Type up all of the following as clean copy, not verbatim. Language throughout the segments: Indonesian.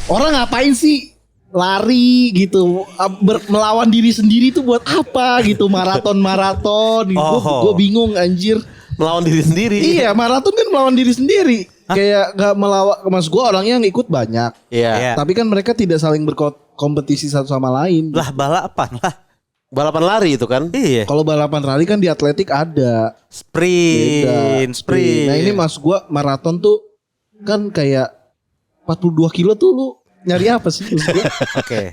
orang ngapain sih lari gitu, melawan diri sendiri tuh buat apa gitu, maraton gitu. Gue bingung anjir. Melawan diri sendiri. Iya, maraton kan melawan diri sendiri. Kayak gak melawan, mas gue orangnya yang ikut banyak. Iya. Tapi kan mereka tidak saling berkompetisi satu sama lain. Lah balapan lah. Balapan lari itu kan. Iya. Kalau balapan rally kan di atletik ada. Sprint. Nah ini mas gue maraton tuh kan kayak 42 kilo tuh lu nyari apa sih? Oke.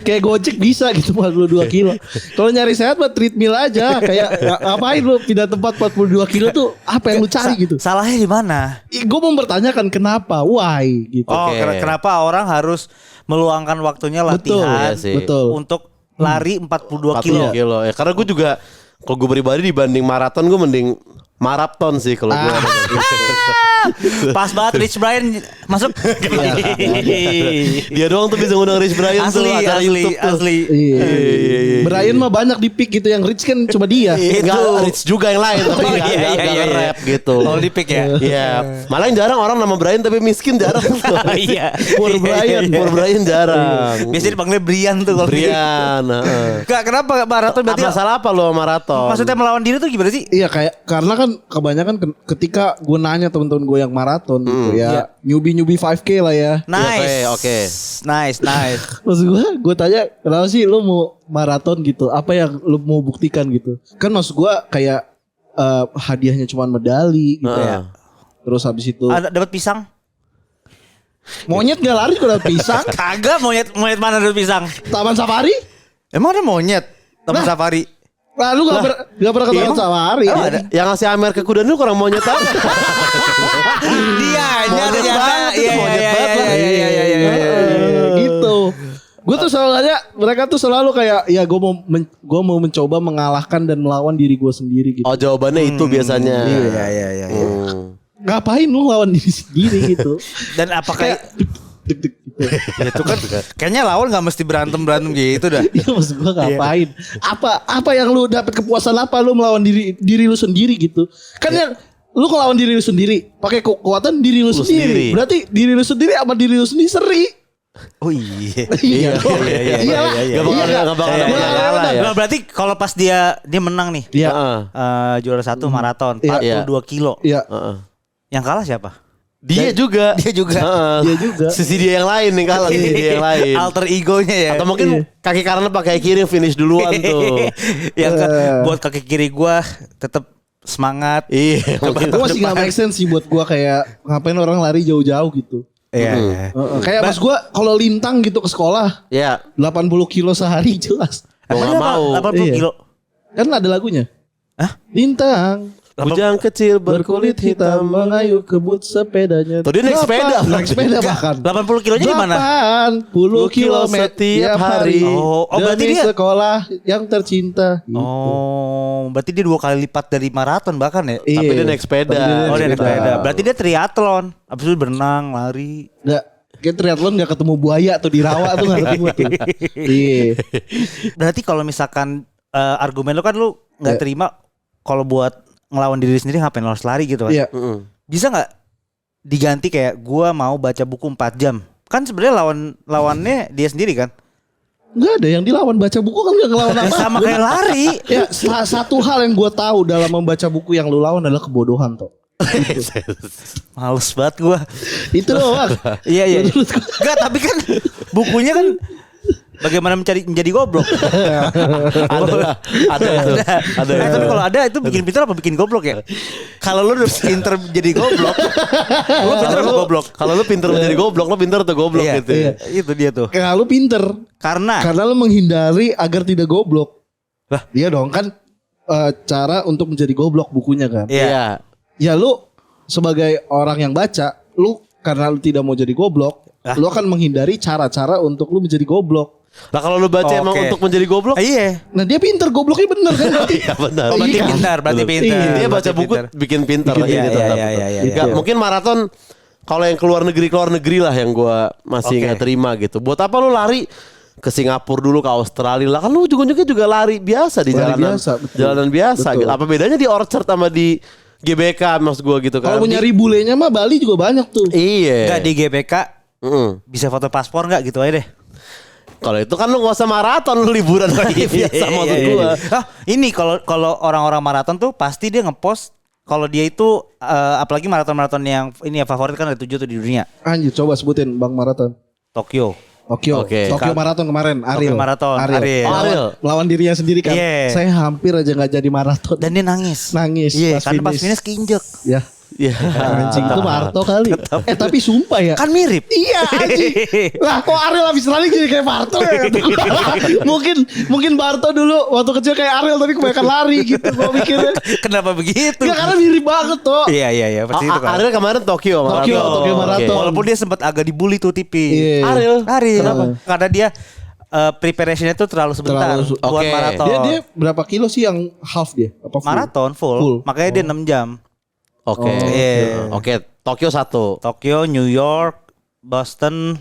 Kayak Gojek bisa gitu 42 kilo. Kalau nyari sehat mah treadmill aja. Kayak ngapain lu pindah tempat 42 kilo tuh apa yang lu cari gitu? Salahnya di mana? Gue mempertanyakan kenapa, why gitu. Oh, kenapa orang harus meluangkan waktunya latihan Betul. untuk lari 42 kilo? Ya, karena gue juga kalau gue pribadi dibanding maraton gue mending maraton sih kalau gue. Pas banget Rich Brian masuk. Dia doang tuh bisa ngundang Rich Brian tuh acara YouTube tuh. Asli. Iya. Brian mah banyak di pick gitu, yang Rich kan cuma dia. Enggak Rich juga yang lain tapi enggak rap gitu. Oh di pick ya. Iya. Malah yang jarang orang nama Brian tapi miskin jarang. Iya. Poor Brian jarang. Biasanya dipanggil Brian tuh kalau Brian. Enggak, kenapa maraton berarti? Masalah apa lo maraton? Maksudnya melawan diri tuh gimana sih? Iya kayak karena kan kebanyakan ketika gue nanya temen-temen gue yang maraton gitu ya, newbie 5K lah ya. Nice. Oke. Nice. Maksud gue tanya kenapa sih lu mau maraton gitu? Apa yang lu mau buktikan gitu? Kan maksud gue kayak hadiahnya cuma medali gitu ya. Terus habis itu Ada dapat pisang? monyet gak lari juga dapat pisang. Kagak, monyet mana dapat pisang? Taman safari? Emang ada monyet taman safari? Lalu gak pernah ke taman safari. Ada. Yang ngasih Amer ke kuda dulu kurang monyet apa? Dia Monyet banget itu, monyet banget lah. Gitu. Gue tuh selalu nanya, mereka tuh selalu kayak ya gue mau mencoba mengalahkan dan melawan diri gue sendiri gitu. Oh jawabannya itu biasanya. Iya. Ngapain lu lawan diri sendiri gitu? Dan apakah Deg-deg gitu. ya itu kan kayaknya lawan nggak mesti berantem gitu dah. Iya maksud gue ngapain? Apa yang lu dapat kepuasan apa lu melawan diri lu sendiri gitu? Kan yang lu ngelawan diri lu sendiri pakai kekuatan diri lu sendiri. Berarti diri lu sendiri sama diri lu sendiri seri. Oh iya. Iya. Gak bakal ada kalah ya. Nah, berarti kalau pas dia menang nih. Iya. Juara 1 maraton 42 Iya. kilo. Iya. Yang kalah siapa? Dia juga. Dia juga. Sisi dia yang lain nih kalah, sisi dia yang lain. Alter egonya ya. Atau mungkin kaki kanan pakai kiri finish duluan tuh. Yang buat kaki kiri gua tetap semangat. Iya. Gue masih gak make sense sih buat gue kayak ngapain orang lari jauh-jauh gitu. Iya. Kayak mas gue kalau lintang gitu ke sekolah Iya. 80 kilo sehari jelas. Mau gak mau. 80 Iya. kilo. Kan ada lagunya. Hah? Lintang Bujang kecil berkulit hitam. mengayuh kebut sepedanya. Tuh dia naik sepeda. Naik sepeda bahkan. 80 kilonya di mana? 80 kilometer setiap hari. Oh, berarti demi dia sekolah yang tercinta. Gitu. Oh, berarti dia 2 kali lipat dari maraton bahkan ya? Iya. Tapi dia naik sepeda. Oh, dia naik sepeda. Berarti dia triathlon. Habis itu berenang, lari. Nggak, kayak triathlon gak ketemu buaya tuh di rawa tuh gak ketemu tuh. Iya. Berarti kalau misalkan argumen lo kan lu nggak terima kalau buat ngelawan diri sendiri ngapain lo harus lari gitu kan? Iya. Bisa nggak diganti kayak gua mau baca buku 4 jam? Kan sebenarnya lawannya dia sendiri kan? Nggak ada yang dilawan, baca buku kan gak ngelawan apa. Sama kayak lari. Ya satu hal yang gue tahu dalam membaca buku yang lu lawan adalah kebodohan toh. Males banget gua. Itu doang. Iya. Enggak, tapi kan bukunya kan bagaimana menjadi goblok. Ada. Tapi kalau ada itu bikin pintar apa bikin goblok ya? Kalau lu pintar jadi goblok, lu pintar apa goblok? Kalau lu pinter menjadi goblok, lu pinter atau goblok Iya, gitu. iya. Itu dia tuh. Kayak lu pinter. Karena Karena lu menghindari agar tidak goblok. Lah. Iya dong kan cara untuk menjadi goblok bukunya kan. Iya. Ya lu sebagai orang yang baca, lu karena lu tidak mau jadi goblok, lu akan menghindari cara-cara untuk lu menjadi goblok. Lah kalau lu baca emang untuk menjadi goblok? Iya. Nah dia pinter, gobloknya bener kan berarti. Iya benar. Oh, berarti Iya. pintar, berarti pintar. Dia baca Berarti buku pintar. bikin pintar Iya, ini tetap. iya. Nggak, mungkin maraton kalau yang keluar negeri lah yang gua masih nggak terima gitu. Buat apa lu lari ke Singapura dulu, ke Australia lah, kan lu juga lari biasa di Lari jalanan biasa, betul. jalanan biasa Betul. gitu. Apa bedanya di Orchard sama di GBK maksud gua gitu kan? Kalau mau nyari bulenya mah Bali juga banyak tuh. Iya. Enggak di GBK Bisa foto paspor nggak gitu aja deh. Kalau itu kan lu gak usah maraton, lu liburan lagi biasa maksud gua. Ini kalau orang-orang maraton tuh pasti dia ngepost kalau dia itu apalagi maraton-maraton yang ini ya favorit kan ada 7 tuh di dunia. Anjir, coba sebutin Bang Maraton. Tokyo. Oke. Tokyo Maraton kemarin, Ariel. Tokyo Maraton, Ariel. Ariel. Ariel. Lawan dirinya sendiri kan. Iya. Saya hampir aja nggak jadi maraton. Dan dia nangis. Nangis Karena pas finish keinjek. Ya. Iya. Anjing itu Marto kali. Tapi sumpah ya. Kan mirip. Iya anjing. Lah kok Ariel habis lari jadi kayak Barto ya? mungkin Barto dulu waktu kecil kayak Ariel tapi kebanyakan lari gitu gua mikirnya. Kenapa begitu? Ya karena mirip banget tuh. Iya pasti itu kan. Ariel kemarin Tokyo Maraton. Walaupun dia sempat agak dibully tuh tipis. Iya. Ariel. Kenapa? Karena dia preparationnya tuh terlalu sebentar buat Oke. maraton. Dia berapa kilo sih yang half dia? Apa full? Maraton full. Makanya dia 6 jam. Oke. Iya. Oke, Tokyo 1. Tokyo, New York, Boston,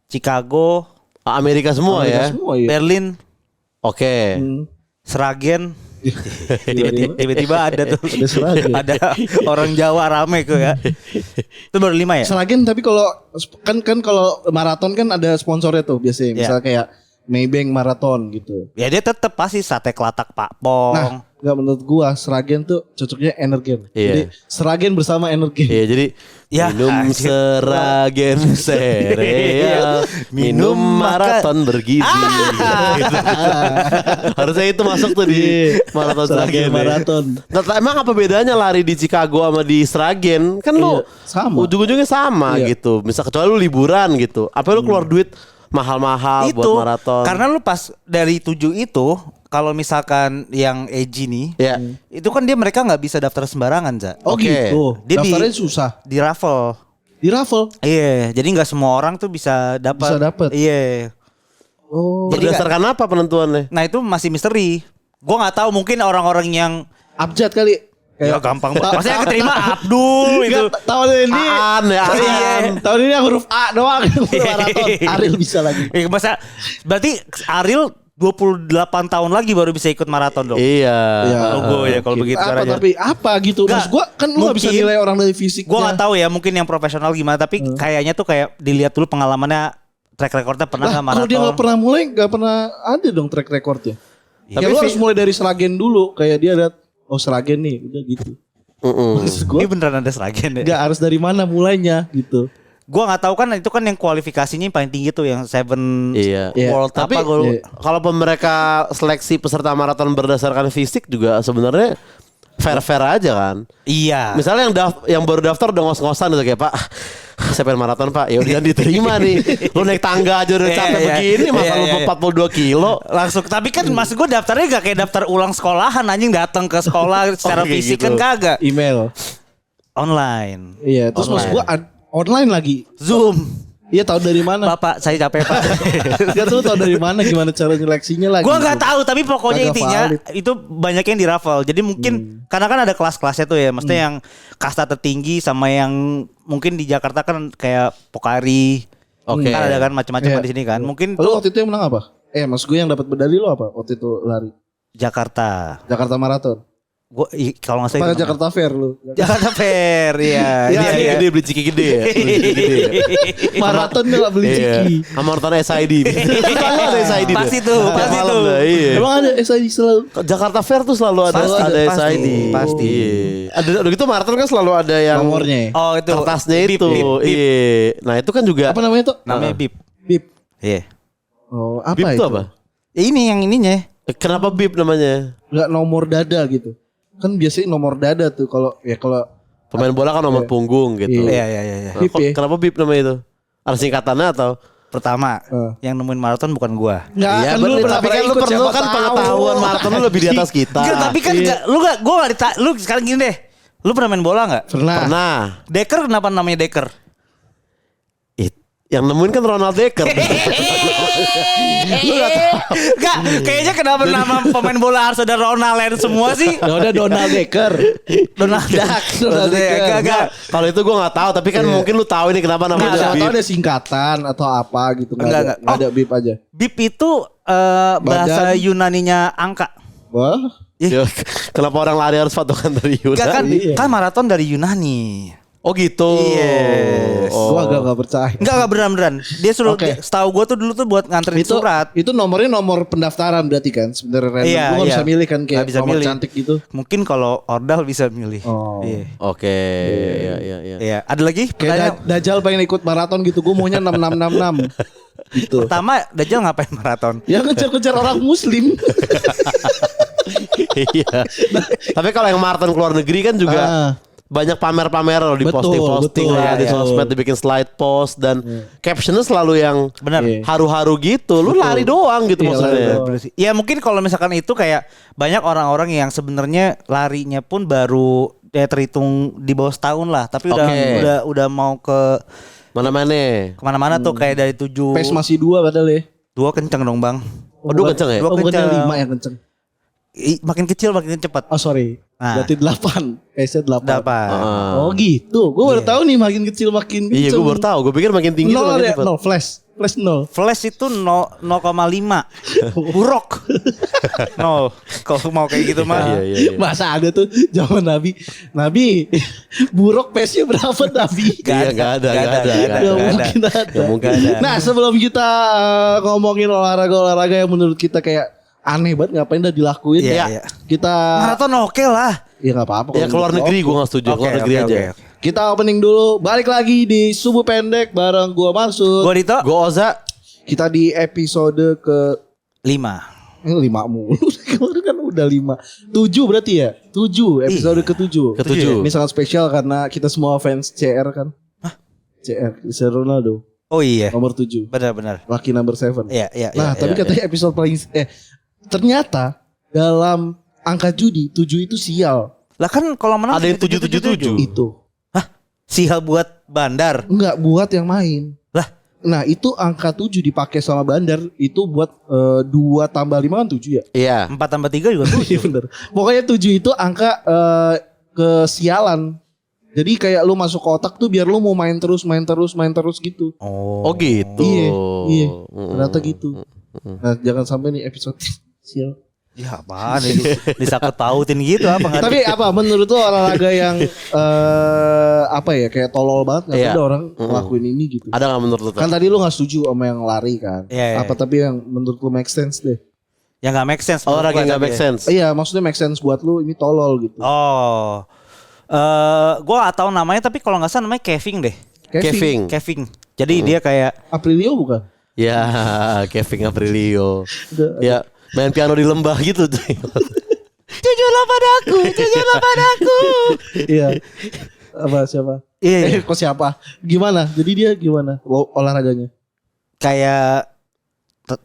Chicago, Amerika semua ya. Semua ya. Berlin, Oke. Sragen. Tiba-tiba. Tiba-tiba ada tuh. Ada Sragen. Ada orang Jawa rame tuh ya. Itu baru 5 ya? Seragen tapi kalau kan kalau maraton kan ada sponsornya tuh biasanya. Iya. Misalnya kayak Maybank Marathon gitu. Ya dia tetap pasti sate kelatak Pak Pong. Nah, nggak menurut gua Seragen tuh cocoknya Energen. Iya. Jadi Seragen bersama Energen. Iya, jadi Ya, minum anjir. Seragen sereal, minum maraton bergizi. Gitu. Harusnya itu masuk tuh di maraton Seragen. Maraton. Nah, emang apa bedanya lari di Chicago sama di Seragen? Kan lu sama. ujung-ujungnya sama Iya. gitu. Misal kecuali lu liburan gitu. Apa lu keluar duit mahal-mahal Itu buat maraton? karena lu pas dari 7 itu kalau misalkan yang AG nih, ya. itu kan dia mereka nggak bisa daftar sembarangan, Za. Oh Oke. gitu. Dia Daftarnya susah. Di raffle. Di raffle. Iya, jadi nggak semua orang tuh bisa dapat. Bisa dapet. Iya. Oh. Jadi Berdasarkan apa penentuannya? Nah itu masih misteri. Gua nggak tahu mungkin orang-orang yang Abjad kali. ya gampang banget. Maksudnya yang keterima Abdul itu. Enggak, tahun ini Aan ya, Aan. tahun ini yang huruf A doang yang maraton. Ariel bisa lagi. Masa berarti Ariel 28 tahun lagi baru bisa ikut maraton dong. Iya. Logo ya kalau begitu Apa caranya. tapi apa gitu? Nggak, Mas gua kan lu nggak bisa mungkin- nilai orang dari fisiknya. Gua nggak tahu ya mungkin yang profesional gimana tapi kayaknya tuh kayak dilihat dulu pengalamannya track recordnya pernah Lah, nggak maraton. kalau dia nggak pernah mulai, nggak pernah ada dong track recordnya. Tapi Tapi lu harus mulai dari Seragen dulu. Kayak dia ada, oh Seragen nih, udah gitu. Maksud gue, Ini beneran ada Sragen ya? nggak harus dari mana mulainya gitu. Gua nggak tahu kan itu kan yang kualifikasinya yang paling tinggi tuh yang Seven Iya. World Tapi apa gua iya. kalaupun mereka seleksi peserta maraton berdasarkan fisik juga sebenarnya fair-fair aja kan. Iya. Misalnya yang baru daftar udah ngos-ngosan gitu kayak Pak, saya pengen maraton Pak. Ya udah diterima nih. Lu naik tangga aja udah Iya, capek iya. begini masa Iya, lu iya. 42 kilo. Langsung tapi kan maksud gue daftarnya gak kayak daftar ulang sekolahan anjing datang ke sekolah secara kayak fisik gitu. kan kagak. Email. Online. Iya, terus maksud gue online lagi. Zoom. Iya, tahu dari mana? Bapak saya capek Pak. Gak tuh tahu dari mana gimana cara nyeleksinya lagi. Gua nggak tahu tapi pokoknya Kagak intinya valid. itu banyak yang di raffle. Jadi mungkin karena kan ada kelas-kelasnya tuh ya. Maksudnya yang kasta tertinggi sama yang mungkin di Jakarta kan kayak Pokari. Oke. Kan ada kan macam-macam Iya. di sini kan. Mungkin Lu tuh waktu itu yang menang apa? Maksud gue yang dapat medali lo apa waktu itu lari? Jakarta. Jakarta Marathon. Gua kalau nggak salah Apa itu Jakarta Fair lu? Jakarta Fair, iya. Iya, iya. gede beli ciki gede ya. Beli ciki gede ya. Maraton dia gak beli Iya. ciki. Sama nonton SID. Selalu ada SID. Pasti deh. tuh, Tiap pasti malam tuh. dah, Iya. Emang ada SID selalu? Jakarta Fair tuh selalu ada Pasti, ada pasti, SID. pasti. Iya. Ada udah gitu maraton kan selalu ada yang Nomornya ya? Oh itu kertasnya Bip, itu. bip, bip. Iya. Nah, itu kan juga Apa namanya tuh? Namanya bip. Bip. Iya. Oh, apa bip itu? itu apa? Ya, ini yang ininya. Kenapa bip namanya? Enggak nomor dada gitu. Kan biasanya nomor dada tuh kalau Pemain bola kan nomor punggung gitu. Iya. Iya. Nah, Bip kok- ya? Kenapa bip namanya itu? Ada singkatannya atau? Pertama, yang nemuin maraton bukan gua. Enggak, Iya, kan lu bener, pernah tapi kan lu ikut, perlu siapa kan tahu. pengetahuan maraton lu lebih di atas kita. Enggak, tapi kan Iya. gua enggak lu sekarang gini deh. Lu pernah main bola enggak? Pernah. Pernah. Deker kenapa namanya Deker? Yang nemuin kan Ronald Dekker. Enggak, kayaknya kenapa nama pemain bola harus ada Ronald semua sih? Ya udah Donald Decker. Donald Duck. Donald Decker. Enggak. Kalau itu gue nggak tahu, tapi kan mungkin lu tahu ini kenapa Nggak, namanya siapa bip. tahu ada singkatan atau apa gitu. Enggak. Nggak ada bip aja. Bip itu bahasa Yunaninya angka. Wah. Ya, kenapa orang lari harus patokan dari Enggak kan, Yunani? Iya. kan maraton dari Yunani. Oh gitu. Yes. Oh. Gua agak percaya. Enggak beneran. Dia suruh Oke. setahu gua tuh dulu tuh buat nganterin surat. Itu nomornya nomor pendaftaran berarti kan sebenarnya random. Iya, Lu nggak iya. bisa milih kan kayak Nggak bisa nomor milih. cantik gitu. Mungkin kalau ordal bisa milih. Oh. Iya. Oke. Iya. Iya, ada lagi Kayak pertanyaan. Dajjal pengen ikut maraton gitu. Gue maunya 6666 gitu. Pertama, Dajjal ngapain maraton? Ya ngejar-ngejar orang muslim. Iya. Tapi kalau yang maraton ke luar negeri kan juga banyak pamer-pamer loh, di Betul, posting-posting betul. lah, di Iya. sosmed dibikin slide post dan captionnya selalu yang Benar. Iya. haru-haru gitu. Lu lari doang gitu Iya, maksudnya. lari doang. Bener sih. Ya mungkin kalau misalkan itu kayak banyak orang-orang yang sebenarnya larinya pun baru terhitung di bawah setahun lah, tapi udah mau ke Mana-mana. kemana-mana tuh kayak dari 7 Pace masih 2 padahal ya. 2 kenceng dong bang. Aduh kenceng ya? Dua Oh bukannya kenceng. 5 yang kenceng. Makin kecil makin cepat. Oh sorry. Nah. Berarti 8. Pace-nya 8. Dapat. Oh gitu. Gue baru tahu nih makin kecil makin Iya, gue baru tahu. Gue pikir makin tinggi tuh 0 makin ya, cepet. 0 flash. Flash 0. Flash itu 0,5 buruk. No, kalau mau kayak gitu mah. Iya. Masa ada tuh zaman Nabi. Nabi buruk pace-nya berapa Nabi? Iya, nggak ada. Gak mungkin ada. Nggak mungkin ada. Nah sebelum kita ngomongin olahraga yang menurut kita kayak aneh banget ngapain dah dilakuin Iya, ya. iya. Kita Maraton oke lah. ya nggak apa-apa. Ya keluar negeri gue gak setuju. Keluar negeri aja. Kita opening dulu. Balik lagi di Subuh Pendek bareng gua Marsud. Gua Dito Gue Oza. Kita di episode ke 5. 5 mulu. Kemarin kan udah 5. 7 berarti ya? 7 episode ke-7. Ke-7. Ini sangat spesial karena kita semua fans CR kan. CR Cristiano Ronaldo Oh iya. nomor 7. Benar. Lucky number 7. Iya. Nah, tapi iya, katanya episode paling ternyata dalam angka judi 7 itu sial. Lah kan kalau menang Ada yang 777. Itu. Sial buat bandar. Enggak buat yang main. Lah, Nah, itu angka 7 dipakai sama Bandar itu buat 2 tambah 5 kan 7 ya? Iya. 4 tambah 3 juga tuh. Iya bener. Pokoknya 7 itu angka kesialan. Jadi kayak lu masuk kotak tuh biar lu mau main terus gitu. Oh gitu. Iya. Ternyata gitu. Nah, jangan sampai nih episode sial. Ya apaan ini disangkut pautin gitu apa nggak? Tapi apa menurut lu olahraga yang apa ya kayak tolol banget nggak Iya. ada orang ngelakuin ini gitu. Ada gak menurut lu? Kan tadi lu nggak setuju sama yang lari kan. Iya. Apa tapi yang menurut lu make sense deh. Ya nggak make sense. Olahraga menurut yang gua gak make tapi. sense. Iya, maksudnya make sense buat lu ini tolol gitu. Oh, gue gak tahu namanya tapi kalau nggak salah namanya Kevin deh. Kevin. Jadi dia kayak Aprilio bukan? Ya Kevin Aprilio. Udah. Ya main piano di lembah gitu. jujurlah padaku. Iya. Apa siapa? Iya. Kok siapa? Gimana? Jadi dia gimana? Olahraganya? Kayak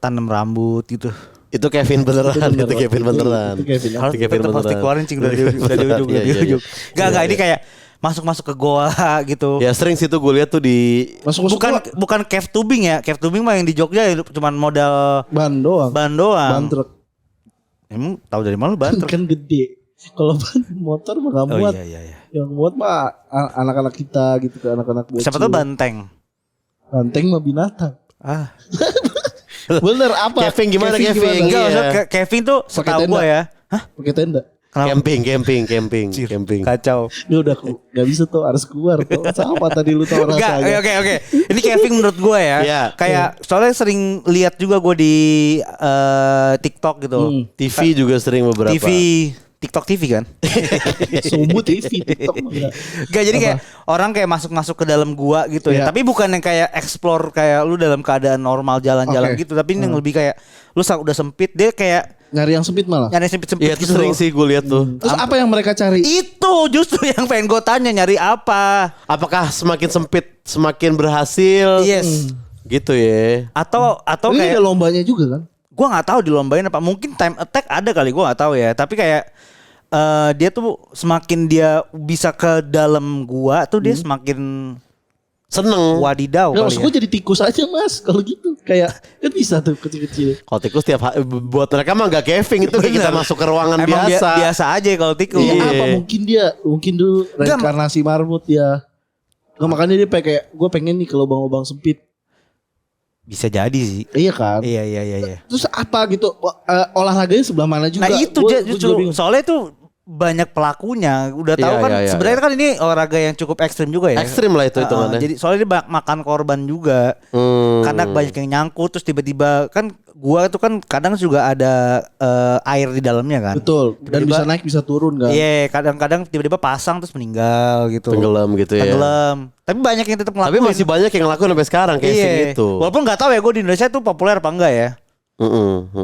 tanam rambut gitu. Itu Kevin beneran. Itu Kevin beneran. Itu Kevin. Itu Kevin Tetap harus beneran. dikeluarin cing dari ujung. Iya, iya, iya. Gak ini kayak masuk ke goa gitu. Ya sering sih tuh gue lihat tuh di Masuk Bukan cave tubing ya. Cave tubing mah yang di Jogja ya, cuman modal ban doang. ban doang. Ban truk. Emang tahu dari mana lu ban truk? Kan gede. Kalau ban motor mah gak Oh muat. iya. Yang muat mah anak-anak kita gitu ke anak-anak bocil. Siapa tuh banteng? Banteng mah binatang. Ah. Bener apa? Kevin gimana, Kevin? gimana? Enggak, Iya. maksudnya Kevin tuh setahu tenda. gua ya. Hah? Pakai tenda. Kenapa? camping. Kacau. Ini udah gak bisa tuh harus keluar tuh. Sama tadi lu tau Enggak, rasanya. oke. Ini Kevin menurut gue ya. Iya. Kayak soalnya sering lihat juga gue di TikTok gitu. TV juga sering beberapa. TikTok TV kan? Subuh TV TikTok mah enggak. Gak jadi kayak orang kayak masuk ke dalam gua gitu ya. Iya. Tapi bukan yang kayak explore kayak lu dalam keadaan normal jalan-jalan Oke. gitu. Tapi ini yang lebih kayak lu udah sempit dia kayak Nyari yang sempit malah. nyari sempit-sempit Iya itu gitu. sering loh. sih gue lihat tuh. Terus apa yang mereka cari? Itu justru yang pengen gue tanya nyari apa? Apakah semakin sempit semakin berhasil? Yes. Gitu ya. Atau Ini kayak ada lombanya juga kan? gue nggak tahu dilombain apa, mungkin time attack ada kali, gue nggak tahu ya, tapi kayak dia tuh semakin dia bisa ke dalam gua tuh dia semakin Seneng. wadidaw Ya, kali maksud ya. gue jadi tikus aja mas. Kalau gitu kayak kan bisa tuh kecil-kecil. Kalau tikus tiap buat mereka mah gak Kevin itu kayak kita Bener. masuk ke ruangan Emang biasa. biasa aja kalau tikus. Iya. Iya. Apa mungkin dulu reinkarnasi marmut ya. Nggak, makanya dia kayak gue pengen nih ke lubang-lubang sempit. Bisa jadi sih. Iya kan? Iya. Terus apa gitu olahraganya sebelah mana juga? Nah itu Gua justru juga bingung. soalnya itu banyak pelakunya. Udah tahu Iya, kan iya, sebenarnya kan ini olahraga yang cukup ekstrim juga ya. Ekstrim lah itu hitungannya. Jadi soalnya dia banyak makan korban juga. Karena banyak yang nyangkut terus tiba-tiba kan gua itu kan kadang juga ada air di dalamnya kan. Betul. Dan bisa naik bisa turun kan. Iya, kadang-kadang tiba-tiba pasang terus meninggal gitu. Tenggelam gitu ya. Tenggelam. Tapi banyak yang tetap Tapi ngelakuin. masih banyak yang ngelakuin sampai sekarang casing Iya. itu. Walaupun nggak tahu ya gue di Indonesia tuh populer apa enggak ya.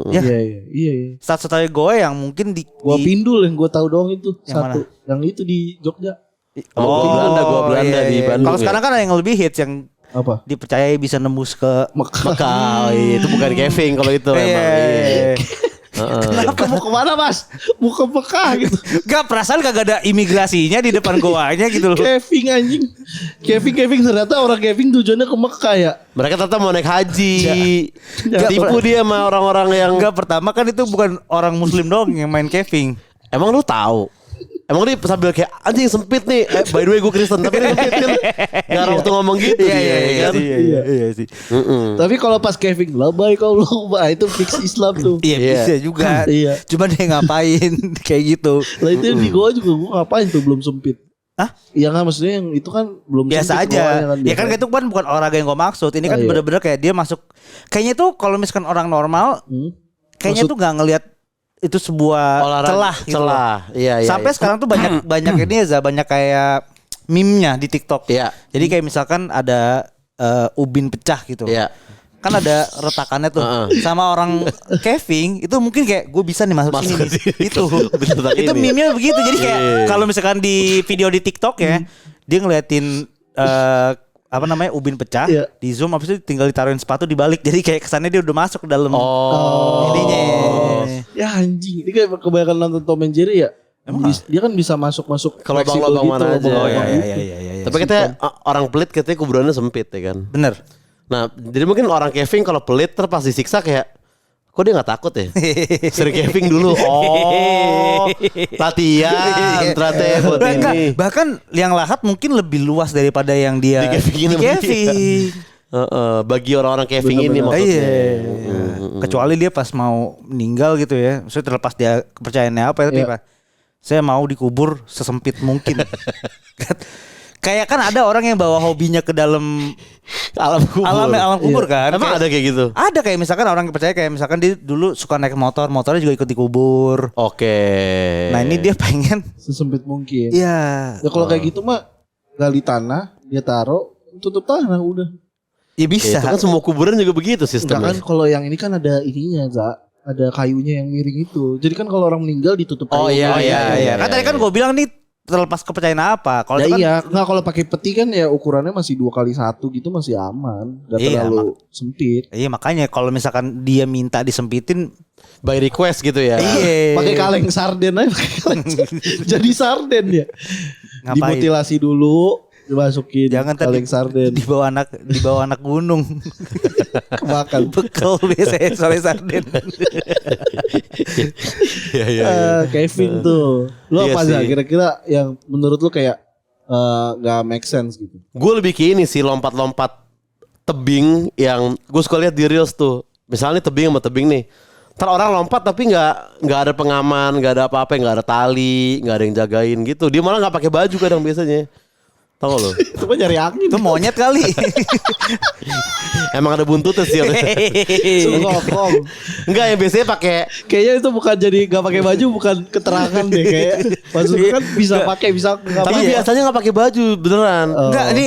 Ya. Iya. Satu-satunya gue yang mungkin Gua Pindul yang gua tahu doang itu Yang satu. Yang itu di Jogja. Gua Belanda di Bandung. Kalau ya. sekarang kan ada yang lebih hits yang Apa? dipercayai bisa nembus ke Mekah, itu bukan Kevin kalau itu Iya. emang. Iya. Kenapa mau kemana Mas? Mau ke Mekah gitu. Gak perasaan kagak ada imigrasinya di depan goanya gitu loh. Kevin anjing. Kevin ternyata orang Kevin tujuannya ke Mekah ya. Mereka tetap mau naik haji. Nggak, Tipu dia sama orang-orang yang Enggak, pertama kan itu bukan orang muslim doang yang main Kevin. emang lu tahu. Emang dia sambil kayak anjing sempit nih. By the way gue Kristen tapi dia sempit kan. Gak orang tuh ngomong gitu dia kan. Iya sih. Tapi kalau pas Kevin baik kalau itu fix Islam tuh. Iya bisa juga. Iya. Cuma dia ngapain kayak gitu. Lah itu yang di Goa juga gua ngapain tuh belum sempit. Hah? Iya kan maksudnya yang itu kan belum Biasa sempit aja. goanya Ya kan biasa. itu kan bukan olahraga yang gue maksud. Ini kan Oh, iya. bener-bener kayak dia masuk. Kayaknya tuh kalau misalkan orang normal, kayaknya Maksud- tuh nggak ngelihat itu sebuah celah. Gitu loh. Celah. Iya. Sampai sekarang tuh banyak ini ya, Za, banyak kayak meme-nya di TikTok. Iya. Jadi kayak misalkan ada ubin pecah gitu. Iya. Kan ada retakannya tuh. Sama orang Kevin itu mungkin kayak gue bisa nih masuk sini. nih. Itu. Itu meme-nya begitu. Jadi kayak kalau misalkan di video di TikTok ya, dia ngeliatin apa namanya ubin pecah, Iya. di zoom habis itu tinggal ditaruhin sepatu dibalik. Jadi kayak kesannya dia udah masuk ke dalam ininya. Ya anjing, ini kayak kebanyakan nonton Tom and Jerry ya. Dia kan bisa masuk Ke lubang-lubang mana aja. lubang-lubang Oh, gitu. iya. Tapi katanya orang pelit katanya kuburannya sempit ya kan. Bener. Nah, jadi mungkin orang Kevin kalau pelit terpas disiksa kayak kok dia gak takut ya? Sering Kevin dulu. Oh, latihan ternyata ya buat Enggak, ini. bahkan yang lahat mungkin lebih luas daripada yang dia Di Kevin. Bagi orang-orang Kevin ini maksudnya. Iya. Kecuali dia pas mau meninggal gitu ya. Maksudnya terlepas dia kepercayaannya apa ya, Iya. saya mau dikubur sesempit mungkin. Kayak kan ada orang yang bawa hobinya ke dalam Alam kubur. alam kubur kan. Emang Kayak- ada kayak gitu? Ada kayak misalkan orang yang percaya kayak misalkan dia dulu suka naik motornya juga ikut dikubur. Oke. Nah ini dia pengen. Sesempit mungkin. Iya. Ya kalau kayak gitu mah gali tanah, dia taruh, tutup tanah udah. Ya Ya, bisa. itu kan semua kuburan juga begitu Enggak sistemnya. kan kalau yang ini kan ada ininya, Za. Ada kayunya yang miring itu. Jadi kan kalau orang meninggal ditutup Oh, kayu. iya. Kan tadi kan gue bilang nih terlepas kepercayaan apa. Kalau Ya itu kan iya, nggak kalau pakai peti kan ya ukurannya masih 2x1 gitu masih aman, nggak Iya, terlalu sempit. iya makanya kalau misalkan dia minta disempitin, By request gitu ya. iya. Pakai kaleng sarden aja, pakai kaleng sarden. Jadi sarden ya. Ngapain? Dimutilasi dulu, dimasukin Jangan tadi kaleng sarden, di bawah anak gunung. kemakan. Bekel biasanya soalnya sarden. Iya. Kevin tuh, lu Iya apa aja sih. kira-kira yang menurut lu kayak nggak make sense gitu? Gue lebih ke ini sih lompat-lompat tebing yang gue suka lihat di reels tuh. Misalnya tebing sama tebing nih. Ntar orang lompat tapi nggak ada pengaman, nggak ada apa-apa, nggak ada tali, nggak ada yang jagain gitu. Dia malah nggak pakai baju kadang biasanya. Tahu lo? Itu mah nyari angin. Itu monyet kali. Emang ada buntutnya sih. Sungkong. Enggak ya biasanya pakai. Kayaknya itu bukan jadi nggak pakai baju, bukan keterangan deh kayak. Maksudnya kan bisa pakai, bisa nggak Tapi pakai. biasanya nggak pakai baju beneran. Enggak, ini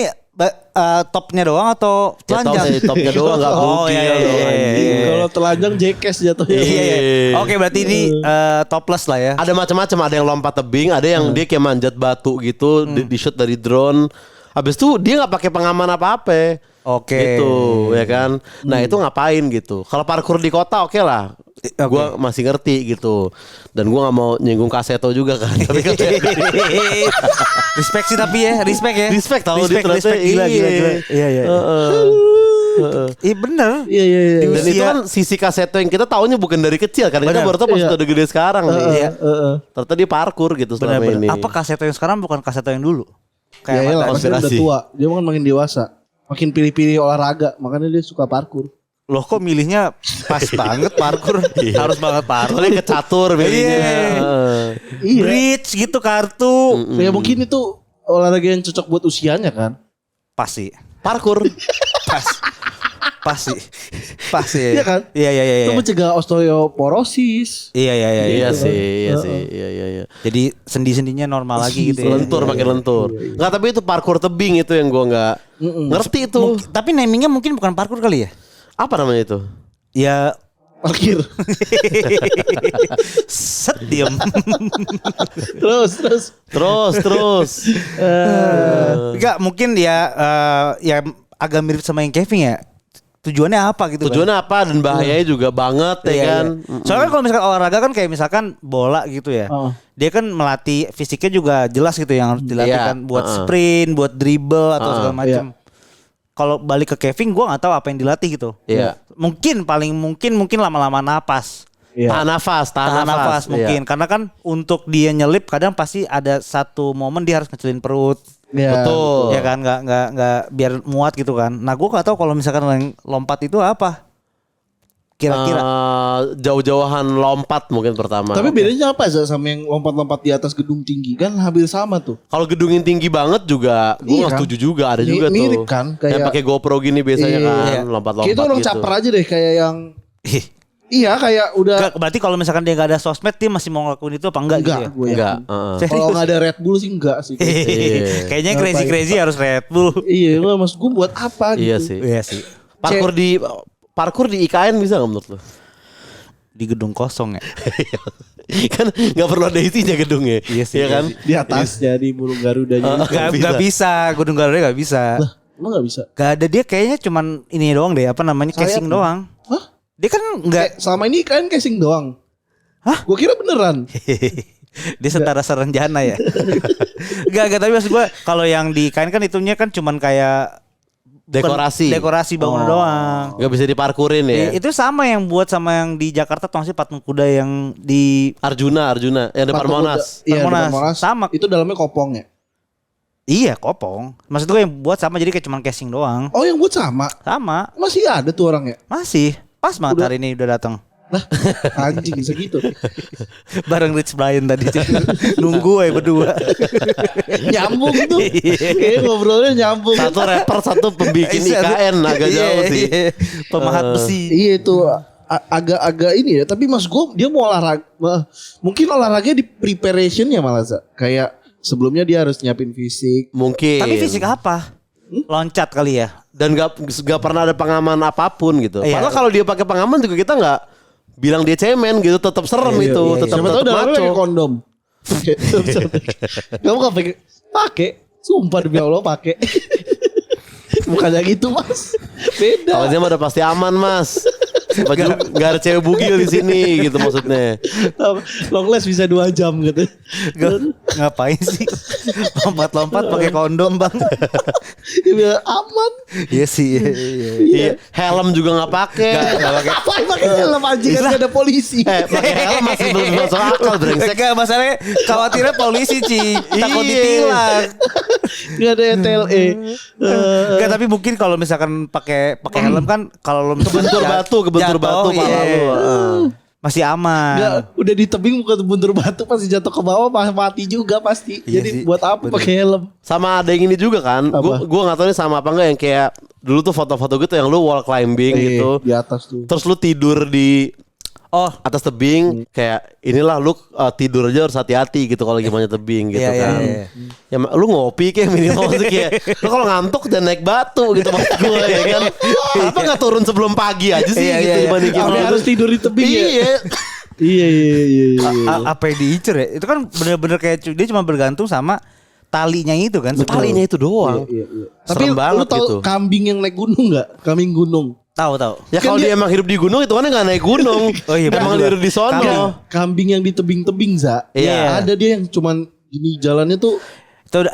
topnya doang atau Ya, telanjang? topnya doang nggak Oh, bukil iya, dong, iya, anjing. iya. Kalau telanjang jekes jatuhnya. Iya. Oke, berarti ini topless lah ya. Ada macam-macam, ada yang lompat tebing, ada yang dia kayak manjat batu gitu, di shoot dari drone. Habis itu dia nggak pakai pengaman apa-apa. Oke. Gitu, ya kan. Nah, itu ngapain gitu. Kalau parkour di kota oke lah. Gua masih ngerti gitu. Dan gua nggak mau nyinggung Kaseto juga kan. Tapi Respect sih tapi ya, respect ya. Respect tau dia respect, ternyata. respect. Gila. Iya. Iya bener. Iya. Di Dan itu usia- kan sisi Kaseto yang kita taunya bukan dari kecil kan. Kita Bener. baru tau pas Iya. udah gede sekarang nih. Iya. Ternyata dia parkour gitu selama Bener-bener. ini. Apa Kaseto yang sekarang bukan Kaseto yang dulu? Ya Kayak lah, mata. pasti udah konspirasi. tua. Dia kan makin dewasa. Makin pilih-pilih olahraga. Makanya dia suka parkour. Loh kok milihnya pas banget parkour. Harus banget parkour. Soalnya kecatur biasanya. Iya. Iya. bridge gitu, kartu. Ya mungkin itu olahraga yang cocok buat usianya kan. Pasti. Parkur. Pasti. Iya kan? Iya. Itu mencegah osteoporosis. Iya. Iya Gitu. sih, iya. Jadi sendi-sendinya normal lagi gitu ya. Lentur makin lentur. Enggak, tapi itu parkur tebing itu yang gua enggak ngerti itu. Tapi namingnya mungkin bukan parkour kali ya? Apa namanya itu? Ya Parkir. set diem. Terus. Enggak, mungkin ya ya agak mirip sama yang Kevin ya. Tujuannya apa gitu Tujuannya apa dan bahayanya juga banget ya Iya, kan. iya. Soalnya kan kalau misalkan olahraga kan kayak misalkan bola gitu ya. Dia kan melatih fisiknya juga jelas gitu yang harus dilatih Iya, kan buat sprint, buat dribble atau segala macam. Kalau balik ke Kevin gue nggak tahu apa yang dilatih gitu. Iya. Paling mungkin lama-lama napas. Tahan nafas Mungkin karena kan untuk dia nyelip kadang pasti ada satu momen dia harus ngecilin perut. Iya. Betul. Ya kan nggak biar muat gitu kan. Nah gue nggak tahu kalau misalkan yang lompat itu apa. Kira-kira jauh-jauhan lompat mungkin pertama. Tapi bedanya apa sih sama yang lompat-lompat di atas gedung tinggi kan hampir sama tuh. Kalau gedung yang tinggi banget juga gue Iya nggak kan? setuju juga, ada juga tuh. Mirip kan, kayak- yang pakai GoPro gini biasanya kan lompat-lompat Kayak itu orang gitu. caper aja deh kayak yang iya kayak udah berarti kalau misalkan dia nggak ada sosmed dia masih mau ngelakuin itu apa enggak, gitu ya? gue Enggak. Kalau nggak ada Red Bull sih enggak sih. Kayaknya Ngapain? crazy harus Red Bull. Iya, gue maksud gue buat apa gitu. Iya sih. Iya sih. Parkur di IKN bisa nggak menurut lo? Di gedung kosong ya. Kan nggak perlu ada isinya gedungnya. Iya sih, Iya kan? Di atasnya di burung Garudanya. Gak bisa. Gedung Garuda gak bisa. Lah, emang nggak bisa? Gak ada, dia kayaknya cuman ini doang deh, apa namanya, casing Sayap, doang. Hah? Dia kan nggak. Selama ini kan casing doang. Hah? Gue kira beneran. Dia setara serenjana ya. Gak tapi maksud gue kalau yang di kain kan itunya kan cuman kayak dekorasi bangunan doang. Nggak bisa diparkurin ya. Itu sama yang buat sama yang di Jakarta tuh sih patung kuda yang di Arjuna yang depan Patung Monas. kuda. Iya, Monas. depan Monas. Sama. Itu dalamnya kopong ya. Iya kopong. Maksud gue yang buat sama jadi kayak cuman casing doang. Oh, yang buat sama. Sama. Masih ada tuh orangnya. Masih. Pas banget hari ini udah datang. Lah, anjing segitu. Bareng Rich Brian tadi. Nunggu berdua. Nyambung tuh. Kayaknya ngobrolnya nyambung. Satu rapper, satu pembikin IKN agak jauh sih. Pemahat besi. Iya itu agak-agak ini ya. Tapi mas gue dia mau olahraga. Mungkin olahraganya di preparationnya malah Za. Kayak sebelumnya dia harus nyiapin fisik. Mungkin. Tapi fisik apa? Loncat kali ya. Dan gak pernah ada pengaman apapun gitu. Iya. Padahal kalau dia pakai pengaman juga kita nggak bilang dia cemen gitu, tetap serem itu, tetap Siapa tahu dalamnya maco. pakai kondom. Kamu gak pakai? Sumpah demi Allah pakai. Bukannya gitu mas. Beda. Kalau dia mah udah pasti aman mas. Gak ada cewek bugil di sini gitu maksudnya. Longless bisa 2 jam gitu. Ngapain sih? Lompat-lompat pakai kondom bang. Ya, biar aman. Iya sih. Iya. Helm juga nggak pakai. Ngapain pakai helm anjing kan gak ada polisi. Pakai helm masih belum masuk akal brengsek. Enggak, masalahnya khawatirnya polisi Ci. Takut Iya. ditilang. Gak ada TLE. Enggak, tapi mungkin kalau misalkan pakai helm kan kalau lo Kebentur batu pala lu. Masih aman. Gak, udah di tebing bukan buntur batu pasti jatuh ke bawah mati juga pasti. Iya Jadi sih, buat apa bener. pakai helm? Sama ada yang ini juga kan. Apa? Gua nggak tahu ini sama apa enggak yang kayak dulu tuh foto-foto gitu yang lu wall climbing gitu. Di atas tuh. Terus lu tidur di atas tebing kayak inilah lu tidur aja harus hati-hati gitu kalau lagi manjat tebing gitu Iya, kan. iya. Ya lu ngopi kayak minimal sih kayak lu kalau ngantuk dan naik batu gitu maksud gue ya kan. Kenapa enggak turun sebelum pagi aja sih Iya, gitu iya. dibanding Tapi harus tidur di tebing ya. Iya. Iya. Apa yang diincer ya? Itu kan bener-bener kayak dia cuma bergantung sama talinya itu kan. Talinya itu doang. Iya. Serem Tapi banget lu tahu gitu. kambing yang naik gunung nggak? Kambing gunung. Tahu. Ya Kan kalau dia emang hidup di gunung itu kan nggak naik gunung. Oh iya, Emang bener. hidup di sono. Kambing yang di tebing-tebing Za. Iya. Ada dia yang cuman gini jalannya tuh.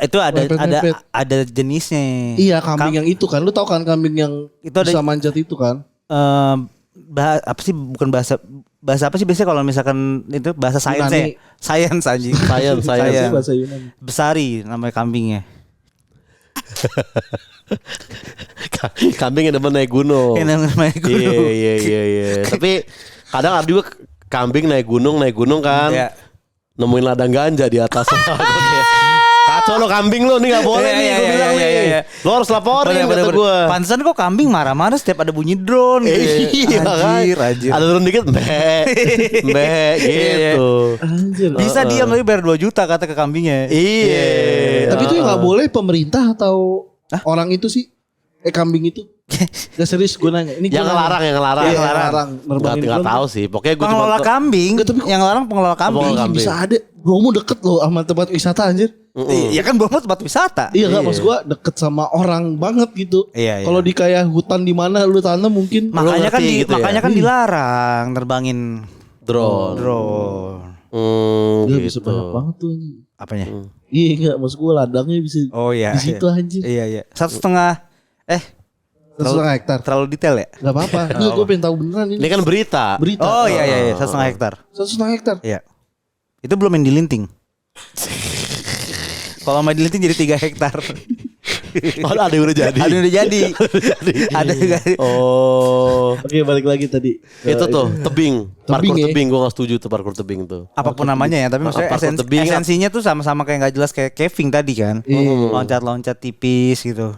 Itu Mepet-mepet. ada jenisnya. Iya kambing yang itu kan. Lu tahu kan kambing yang Itu ada- bisa manjat itu kan? Apa sih, bukan bahasa apa sih biasanya kalau misalkan itu bahasa sains Yunani. ya? Sains anjing. Sains. Sains. Bahasa Yunani. Besari namanya kambingnya. Kambing yang demen naik gunung. Yang namanya gunung. Iya. Tapi kadang ada juga kambing naik gunung kan. Iya. nemuin ladang ganja di atas. Kacau lo kambing lo nih gak boleh nih gue bilang nih. Lo harus laporin kata gue. Pantesan kok kambing marah-marah setiap ada bunyi drone gitu. Anjir. Ada turun dikit mbek gitu. Anjir. Bisa diam tapi bayar 2 juta kata ke kambingnya. Iya. Tapi itu yang nggak boleh pemerintah atau orang itu sih? Kambing itu? Gak serius gue nanya. Ini Yang ngelarang. Nggak tahu sih. Pokoknya gue Pengelola kambing. Yang larang pengelola kambing. Bisa ada. Bromo deket loh sama tempat wisata anjir. Iya kan Bromo tempat wisata. Iya gak maksud gue deket sama orang banget gitu. Iya. Kalau di kayak hutan di mana lu tanam mungkin. Makanya kan gitu makanya kan dilarang nerbangin drone. Dia gitu. bisa banyak banget tuh. Apanya? Iya enggak maksud gue ladangnya bisa di situ anjir. Iya. 1,5 1,5 hektar. Terlalu detail ya? Gak apa-apa. Enggak gue pengen tahu beneran ini. Ini kan berita. Oh iya 1,5 hektar. 1,5 hektar. Iya. Itu belum yang dilinting. Kalau main dilinting jadi 3 hektar. Oh, ada yang udah jadi. Ada yang udah jadi. Ada yang jadi. Oh. Oke balik lagi tadi. Itu tuh tebing. Parkur ya? tebing gue gak setuju tuh parkur tebing tuh. Apapun namanya ya, tapi maksudnya Parkur tebing, esensinya tuh sama-sama kayak nggak jelas kayak caving tadi kan. Loncat-loncat tipis gitu.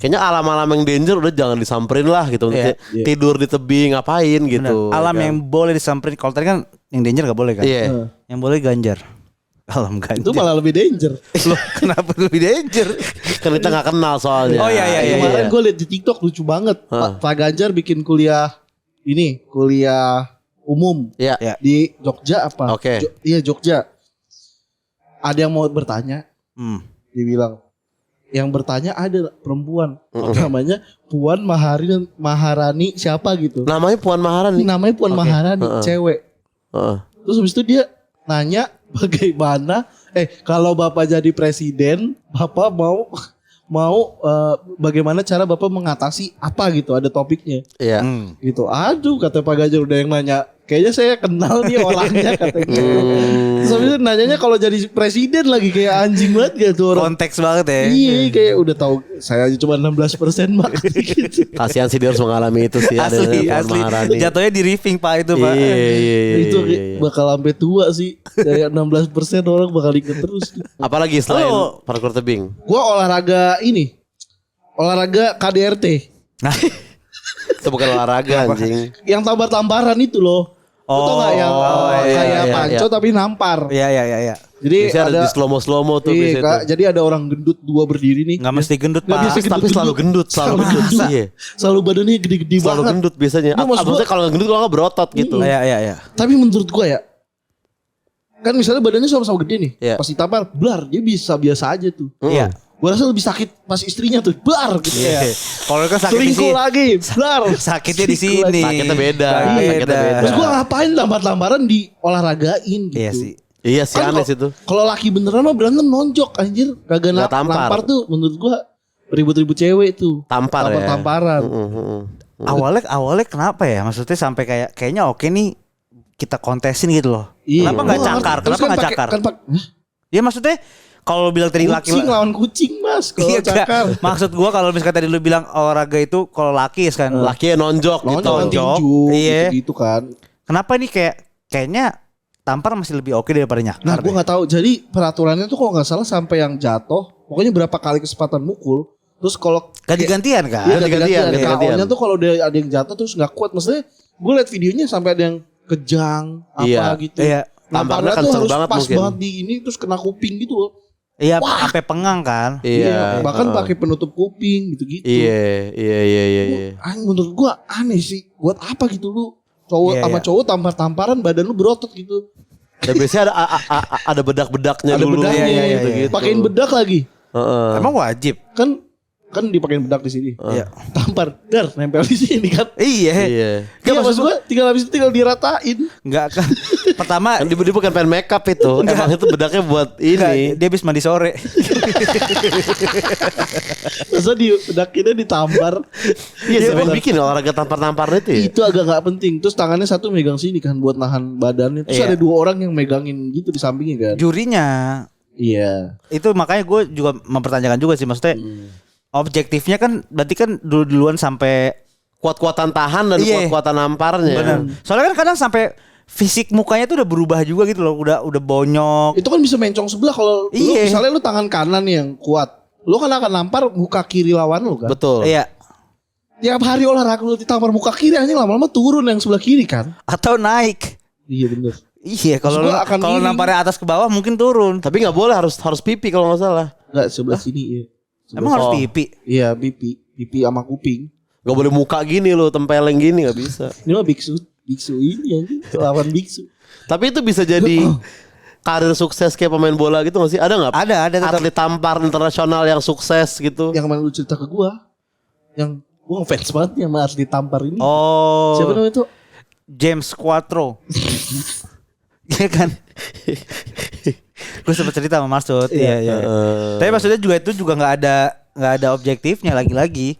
Kayaknya alam-alam yang danger udah jangan disamperin lah gitu. Iya. Tidur di tebing ngapain gitu. Bener. Alam ya kan? yang boleh disamperin. Kalau tadi kan yang danger gak boleh kan. Iya. Yang boleh ganjar. Alam ganjar. Itu malah lebih danger. Loh, kenapa lebih danger? Kan kita gak kenal soalnya. Oh iya. Kemarin gue liat di TikTok lucu banget. Pak Ganjar bikin kuliah umum Iya. di Jogja apa? Oke. Iya Jogja. Ada yang mau bertanya, dia bilang yang bertanya ada perempuan, namanya Puan Maharani siapa gitu. Namanya Puan Maharani. Namanya Puan Maharani, cewek. Terus habis itu dia nanya bagaimana kalau Bapak jadi presiden, Bapak mau bagaimana cara Bapak mengatasi apa gitu, ada topiknya. Iya. Gitu. Aduh kata Pak Ganjar udah yang nanya. Kayaknya saya kenal nih orangnya katanya. Terus habis itu nanyanya kalau jadi presiden lagi kayak anjing banget gitu orang. Konteks banget ya. Iya kayak udah tahu saya aja cuma 16% Mak. Gitu. Kasihan sih dia harus mengalami itu sih. Asli. Maharani. Jatuhnya di riffing Pak itu Pak. Iya. Itu bakal sampai tua sih. Kayak 16% orang bakal inget terus. Apalagi selain parkur tebing? Gua olahraga KDRT. Nah, Itu bukan olahraga anjing. Yang tampar-tamparan itu loh. Lu tau gak yang kayak panco tapi nampar. Iya. Jadi Biasanya ada di slow-mo tuh iya, biasanya tuh. jadi ada orang gendut 2 berdiri nih. nggak mesti gendut Nggak Pak. bisa Tapi selalu gendut. Iya. Selalu badannya gede-gede banget. Selalu gendut biasanya. Lu maksud Maksudnya kalau nggak gendut kalau nggak berotot gitu. Iya. Tapi menurut gua ya, kan misalnya badannya sama-sama gede nih, Iya. pas ditampar, blar, dia bisa biasa aja tuh. Iya. Gua rasa lebih sakit pas istrinya tuh, blar gitu ya. Kalau kan sakit di Selingkuh sini. lagi, blar. Sakitnya di sini. Sakitnya beda. Terus gua ngapain tampar-tamparan di olahragain gitu. Iya sih. Iya sih Kan aneh sih itu. Kalau laki beneran mah berantem nonjok anjir, kagak Nggak tampar. nampar tuh menurut gua ribut-ribut cewek tuh. Tampar ya. Tampar-tamparan. Awalnya kenapa ya? Maksudnya sampai kayaknya oke nih kita kontesin gitu loh. Iya. Kenapa nggak Gua cakar? ngerti. Terus Kenapa nggak pakai- cakar? Hah? Ya maksudnya kalau bilang tadi laki Kucing lawan kucing mas kalau Iya, cakar. maksud gua kalau misalkan tadi lu bilang olahraga itu kalau laki kan Laki nonjok gitu. Nonjok tinju Iya. gitu kan. Kenapa nih kayaknya tampar masih lebih oke daripada nyakar. Nah gue gak tahu. Jadi peraturannya tuh kalau gak salah sampai yang jatuh, pokoknya berapa kali kesempatan mukul. Terus kalau ganti-gantian kan? Iya ganti-gantian. KO-nya tuh kalau ada yang jatuh terus gak kuat. Maksudnya gue liat videonya sampai ada yang kejang apa Iya. gitu. Iya. Namparnya Tampaknya tuh kenceng harus banget pas mungkin. banget di ini terus kena kuping gitu loh. Iya, sampai pengang kan? Iya. Bahkan pakai penutup kuping gitu-gitu. Iya. Menurut gue aneh sih. Buat apa gitu lu cowok Iya, sama iya. cowok tampar-tamparan badan lu berotot gitu. Dan biasanya ada bedak-bedaknya Ada dulu. bedaknya. Iya, gitu. Pakein bedak lagi. Heeh. Emang wajib. Kan dipakein bedak di sini. Iya. Tampar, dar nempel di sini kan. Iya. Iya. Iya maksud gue tinggal habis itu tinggal diratain. Enggak kan. Pertama Kan dia bukan pengen make up itu. Emang itu bedaknya buat enggak, ini. dia habis mandi sore. Masa di bedakinnya ditampar. Iya, siapa yang bener. bikin olahraga tampar-tampar itu ya? Itu agak gak penting. Terus tangannya satu megang sini kan buat nahan badannya. Terus Iya. ada 2 orang yang megangin gitu di sampingnya kan. Jurinya Iya. itu makanya gue juga mempertanyakan juga sih maksudnya objektifnya kan berarti kan duluan sampai Kuat-kuatan tahan dan Iya. kuat-kuatan namparnya. benar. Soalnya kan kadang sampai fisik mukanya tuh udah berubah juga gitu loh, udah bonyok. Itu kan bisa mencong sebelah kalau misalnya lu tangan kanan yang kuat. Lu kan akan nampar muka kiri lawan lu kan. Betul. Iya. Tiap hari olahraga lu ditampar muka kiri anjing lama-lama turun yang sebelah kiri kan. Atau naik. Iya bener. Iya, kalau namparnya atas ke bawah mungkin turun. Tapi nggak boleh, harus pipi kalau nggak salah. Enggak sebelah sini ya. Emang harus pipi? Iya pipi sama kuping. Gak boleh muka gini lo, tempeleng gini nggak bisa. Ini mah biksu ini anjing, lawan biksu. Tapi itu bisa jadi karir sukses kayak pemain bola gitu nggak sih? Ada nggak? Ada tetap. Atlet tampar internasional yang sukses gitu. Yang kemarin lu cerita ke gua, yang gua ngefans banget nih sama atlet tampar ini. Oh. Siapa namanya itu? James Quattro. Iya kan? Gue sempat cerita sama Marsud. Iya. Tapi maksudnya itu juga nggak ada objektifnya lagi-lagi.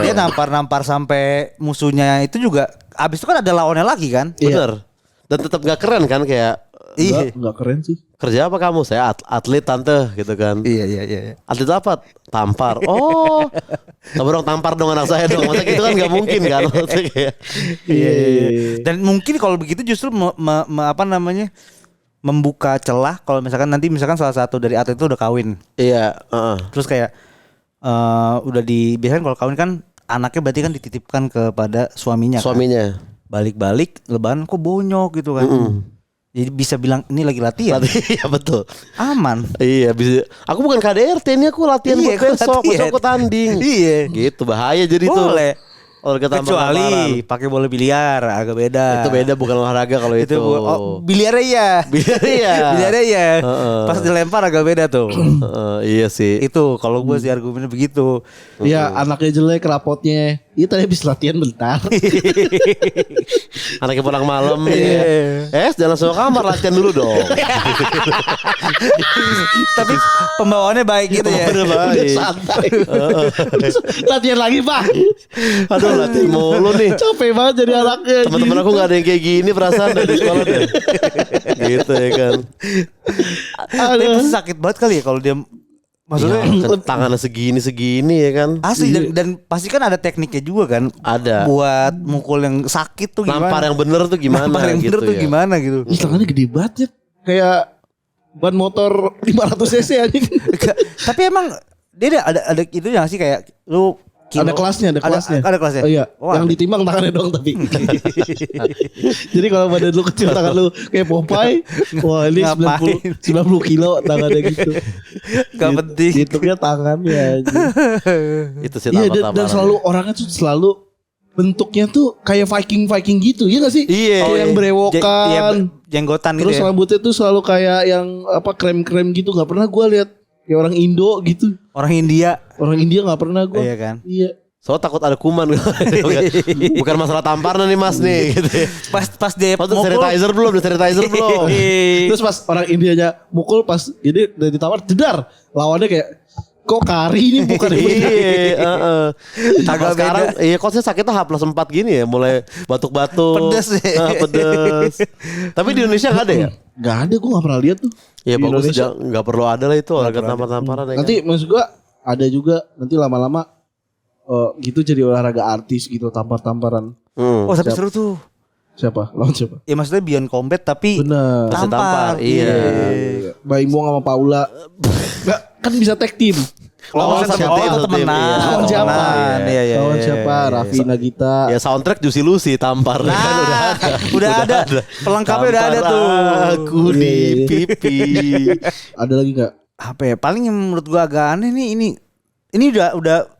Dia nampar sampai musuhnya itu juga. Abis itu kan ada lawannya lagi kan? Bener. Dan tetap nggak keren kan kayak. Enggak keren sih. Kerja apa kamu? Saya atlet tante gitu kan. Iya. Atlet apa? Tampar. Oh. Coba dong tampar dong anak saya dong. Masa gitu kan nggak mungkin kan? Iya. Dan mungkin kalau begitu justru membuka celah kalau misalkan salah satu dari atlet itu udah kawin. Iya. Terus kayak biasanya kalau kawin kan anaknya berarti kan dititipkan kepada suaminya. Suaminya. Kan? Balik-balik lebaran kok bonyok gitu kan. Jadi bisa bilang ini lagi latihan. Iya betul. Aman. Iya bisa. Aku bukan KDRT ini, aku latihan buat besok aku tanding. Iya. Gitu bahaya jadi tuh. Boleh. Kecuali pakai bola biliar agak beda. Itu beda, bukan olahraga kalau itu. Biliar ya. Biliar ya. Pas dilempar agak beda tuh. Iya sih. Itu kalau gue sih argumennya begitu. Iya, anaknya jelek, rapotnya. Iya tadi habis latihan bentar. Anaknya pulang malam. Jangan langsung ke kamar, latihan dulu dong. Tapi pembawaannya baik gitu ya. Baik. Santai. Latihan lagi, Pak. Aduh, latihan mulu nih. Capek banget jadi anaknya. Teman-teman aku gak ada yang kayak gini perasaan dari sekolah deh. Gitu ya kan. Tapi pasti sakit banget kali ya kalau dia. Maksudnya tangannya segini ya kan. Asli dan pasti kan ada tekniknya juga kan. Ada. Buat mukul yang sakit tuh gimana. Nampar yang bener tuh gimana. Nampar yang bener gitu tuh ya. gimana gitu. Ih, tangannya gede banget ya. Kayak ban motor 500 cc aja. Tapi emang dia ada itu yang sih kayak lu Ada kelasnya. Ada kelasnya. Oh iya. Wah. Yang ditimbang tangannya dong tapi. Jadi kalau badan lu kecil tangan lu kayak Popeye, wah ini 90 kilo tangannya gitu. Gak penting. Hitungnya tangannya aja. Itu sih Iya dan selalu orangnya tuh selalu bentuknya tuh kayak Viking gitu. Iya gak sih? Iya. Yang berewokan. Jenggotan gitu terus ya. rambutnya tuh selalu kayak yang krem-krem gitu. Gak pernah gue lihat kayak orang Indo gitu. Orang India Gak pernah gue. Iya kan. Iya. Soalnya takut ada kuman. Bukan masalah tampar nih mas nih gitu. Pas dia mukul. Sanitizer belum. Terus pas orang Indianya mukul pas ini udah ditawar jedar. Lawannya kayak kok kari ini bukan Agak sekarang iya kok saya sakitnya H+4 gini ya. Mulai batuk-batuk. Pedes ya. Pedes. Tapi di Indonesia gak ada ya? Gak ada, gue gak pernah lihat tuh. Ya bagus, gak perlu ada lah itu olahraga tampar-tamparan. Nanti maksud gue ada juga nanti lama-lama gitu jadi olahraga artis gitu tampar-tamparan. Oh tapi seru tuh. Siapa? Lawan siapa? Ya maksudnya beyond combat tapi bener. tampar. Iya. Baimong sama Paula. Nggak, kan bisa tag team. Lawan siapa? Temenan. Lawan siapa? Iya. Lawan siapa? Raffi Nagita. Ya soundtrack Juicy Lucy tampar. Nah, kan udah ada. Pelengkapnya udah ada tuh. Aku di pipi. Ada lagi nggak? Apa ya? Paling yang menurut gua agak aneh nih ini udah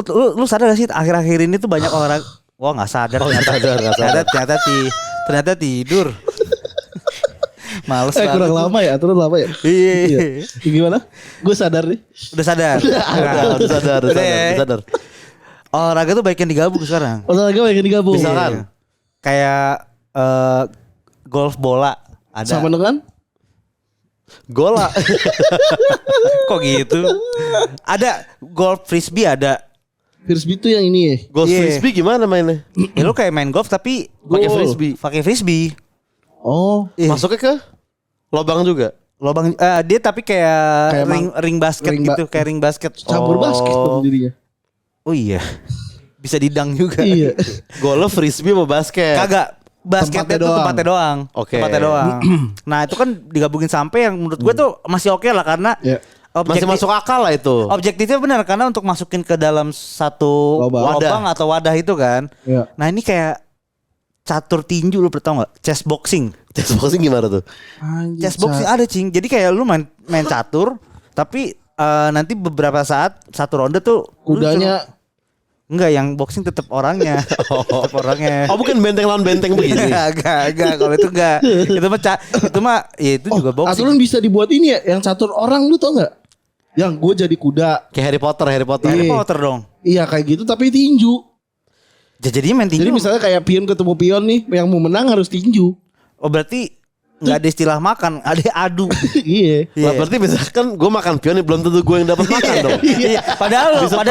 lu sadar gak sih akhir-akhir ini tuh banyak orang nggak sadar ternyata tidur. Males banget. Kurang lama ya, aturan lama ya. Iya. Gimana? Gue sadar nih. Udah sadar. Udah sadar. Olahraga tuh baik yang digabung sekarang. Olahraga baik yang digabung. Misalkan kayak golf bola ada. Sama dengan gola. Kok gitu? Ada golf frisbee ada. Frisbee itu yang ini ya. Golf frisbee gimana mainnya? Ya lu kayak main golf tapi pakai frisbee. Oh, masuknya ke lubang juga. Lubang dia tapi kayak ring basket gitu, kayak ring basket. Campur basket tuh dirinya. Oh iya. Bisa didang juga. Iya. Golf frisbee sama basket. Kagak. Basketnya tuh tempatnya doang. Oke. Tempatnya doang. Nah itu kan digabungin sampai yang menurut gue tuh masih oke lah karena Masih masuk akal lah itu. objektifnya benar karena untuk masukin ke dalam satu lubang atau wadah itu kan. Nah ini kayak catur tinju lu tau nggak? Chess boxing. Chess boxing gimana tuh? Chess boxing ada cing. Jadi kayak lu main catur tapi nanti beberapa saat satu ronde tuh kudanya enggak, yang boxing tetap orangnya. Tetap orangnya. Oh bukan benteng lawan benteng begini. Enggak. Kalau itu enggak. Itu mah ya itu juga boxing. aturan bisa dibuat ini ya, yang catur orang lu tau nggak? Yang gue jadi kuda. Kayak Harry Potter. Harry Potter dong. Iya kayak gitu tapi tinju. Jadinya main tinju. Jadi misalnya kayak pion ketemu pion nih, yang mau menang harus tinju. Oh berarti nggak ada istilah makan, ada adu. Iya. Lah berarti misalkan gue makan pion nih belum tentu gue yang dapat makan dong. Iya. Padahal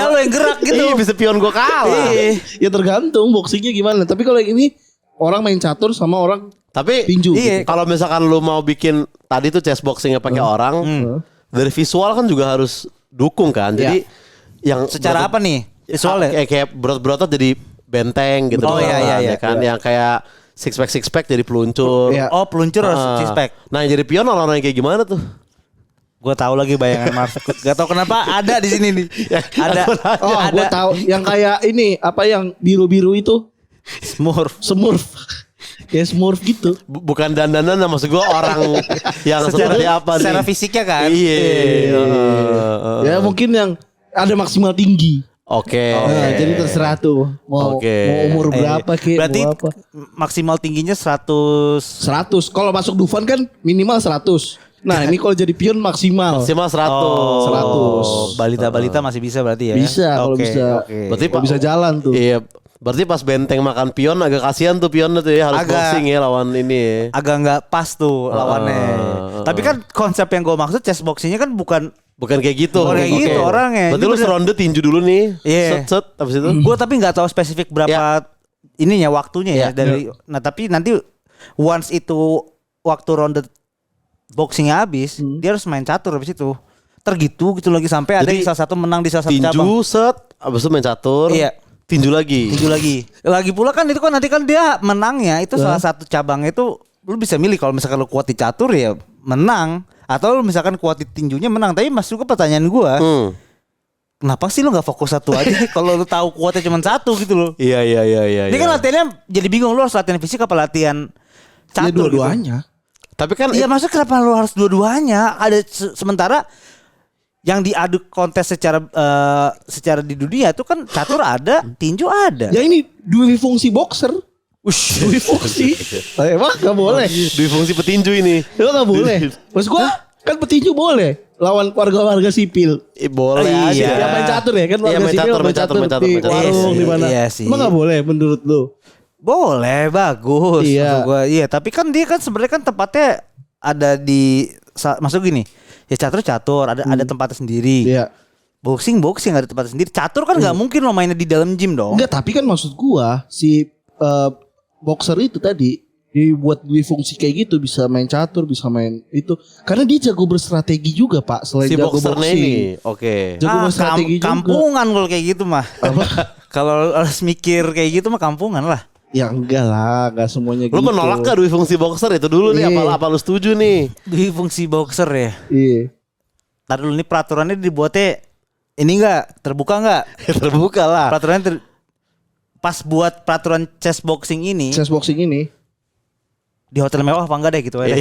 lo yang gerak gitu. Iya bisa pion gue kalah. Ya tergantung boxingnya gimana. Tapi kalau yang ini orang main catur sama orang Tapi tinju. Iya. Gitu. kalau misalkan lu mau bikin tadi tuh chess boxingnya pakai orang, dari visual kan juga harus dukung kan. Jadi yang Secara apa nih? Visualnya? Kayak berotot jadi benteng gitu. Oh, iya. Kan yang kayak six pack jadi peluncur. Iya. Oh peluncur harus six pack. Nah yang jadi pion orang-orang yang kayak gimana tuh? Gue tahu lagi bayangan Mars. Gak tau kenapa ada di sini nih. Ada. Oh, gue tahu yang kayak ini apa yang biru-biru itu Smurf. Kayak Smurf gitu. Bukan dandanan, maksud gue orang yang seperti apa nih? Secara fisiknya kan. Iya. Ya mungkin yang ada maksimal tinggi. Oke. Nah, jadi terserah tuh mau umur berapa kek, Berarti mau apa. maksimal tingginya 100. 100. Kalau masuk Dufan kan minimal 100. Nah, ini kalau jadi pion maksimal. Maksimal 100. 100. Balita-balita masih bisa berarti ya. Bisa kalau Oke, bisa. oke. Berarti Kalau bisa jalan tuh. Iya. Berarti pas benteng makan pion agak kasihan tuh pionnya tuh ya, harus boxing ya lawan ini ya. Agak nggak pas tuh lawannya. Tapi kan konsep yang gue maksud chess boxingnya kan bukan kayak gitu. Bukan kayak gitu orangnya. Berarti Ini lu bener. seronde tinju dulu nih. Iya. Set habis itu. gue tapi nggak tahu spesifik berapa ininya waktunya ya Ya. dari. Nah tapi nanti once itu waktu ronde boxingnya habis, dia harus main catur habis itu. Tergitu gitu lagi sampai ada Jadi, yang salah satu menang di salah satu cabang. Tinju set, habis itu main catur. Iya. Tinju lagi. Tinju lagi. Lagi pula kan itu kan nanti kan dia menangnya itu salah satu cabangnya itu lu bisa milih kalau misalkan lu kuat di catur ya menang atau lu misalkan kuat di tinjunya menang. Tapi mas juga pertanyaan gua, kenapa sih lu nggak fokus satu aja kalau lu tahu kuatnya cuma satu gitu loh. Iya. Ini kan latihannya jadi bingung lu harus latihan fisik apa latihan Ya catur dua-duanya. Tapi kan Iya maksudnya kenapa lu harus dua-duanya? Ada sementara yang diadu kontes secara di dunia itu kan catur ada, tinju ada. Ya ini dua fungsi boxer. Dua fungsi. Emang gak boleh. Dua fungsi petinju ini. Itu gak boleh. Maksud gua kan petinju boleh lawan warga-warga sipil. Boleh Iya. aja. Yang main catur ya kan Iya, warga main sipil catur, main catur di main catur. warung Iya di mana. iya sih. Emang gak boleh menurut lu? Boleh, bagus. Iya. Maksud gua, iya, tapi kan dia kan sebenarnya kan tempatnya ada di masuk gini. Ya catur ada tempatnya sendiri. Iya. Boxing ada tempatnya sendiri. Catur kan nggak mungkin lo mainnya di dalam gym dong. Enggak, tapi kan maksud gua si boxer itu tadi dibuat dua fungsi kayak gitu, bisa main catur, bisa main itu. Karena dia jago berstrategi juga, Pak, selain Si jago boxernya boxing. ini. Oke. Jago berstrategi juga. Kampungan kalau kayak gitu mah. Kalau harus mikir kayak gitu mah kampungan lah. Ya enggak lah, enggak semuanya gitu. Lu menolak gak dua fungsi boxer itu dulu nih? Iya. Apa lu setuju nih? Di fungsi boxer ya. Iya. Ntar dulu nih peraturannya dibuatnya ini enggak terbuka enggak? Terbuka lah. Peraturannya pas buat peraturan chess boxing ini Chess boxing ini. di hotel mewah apa enggak deh gitu aja.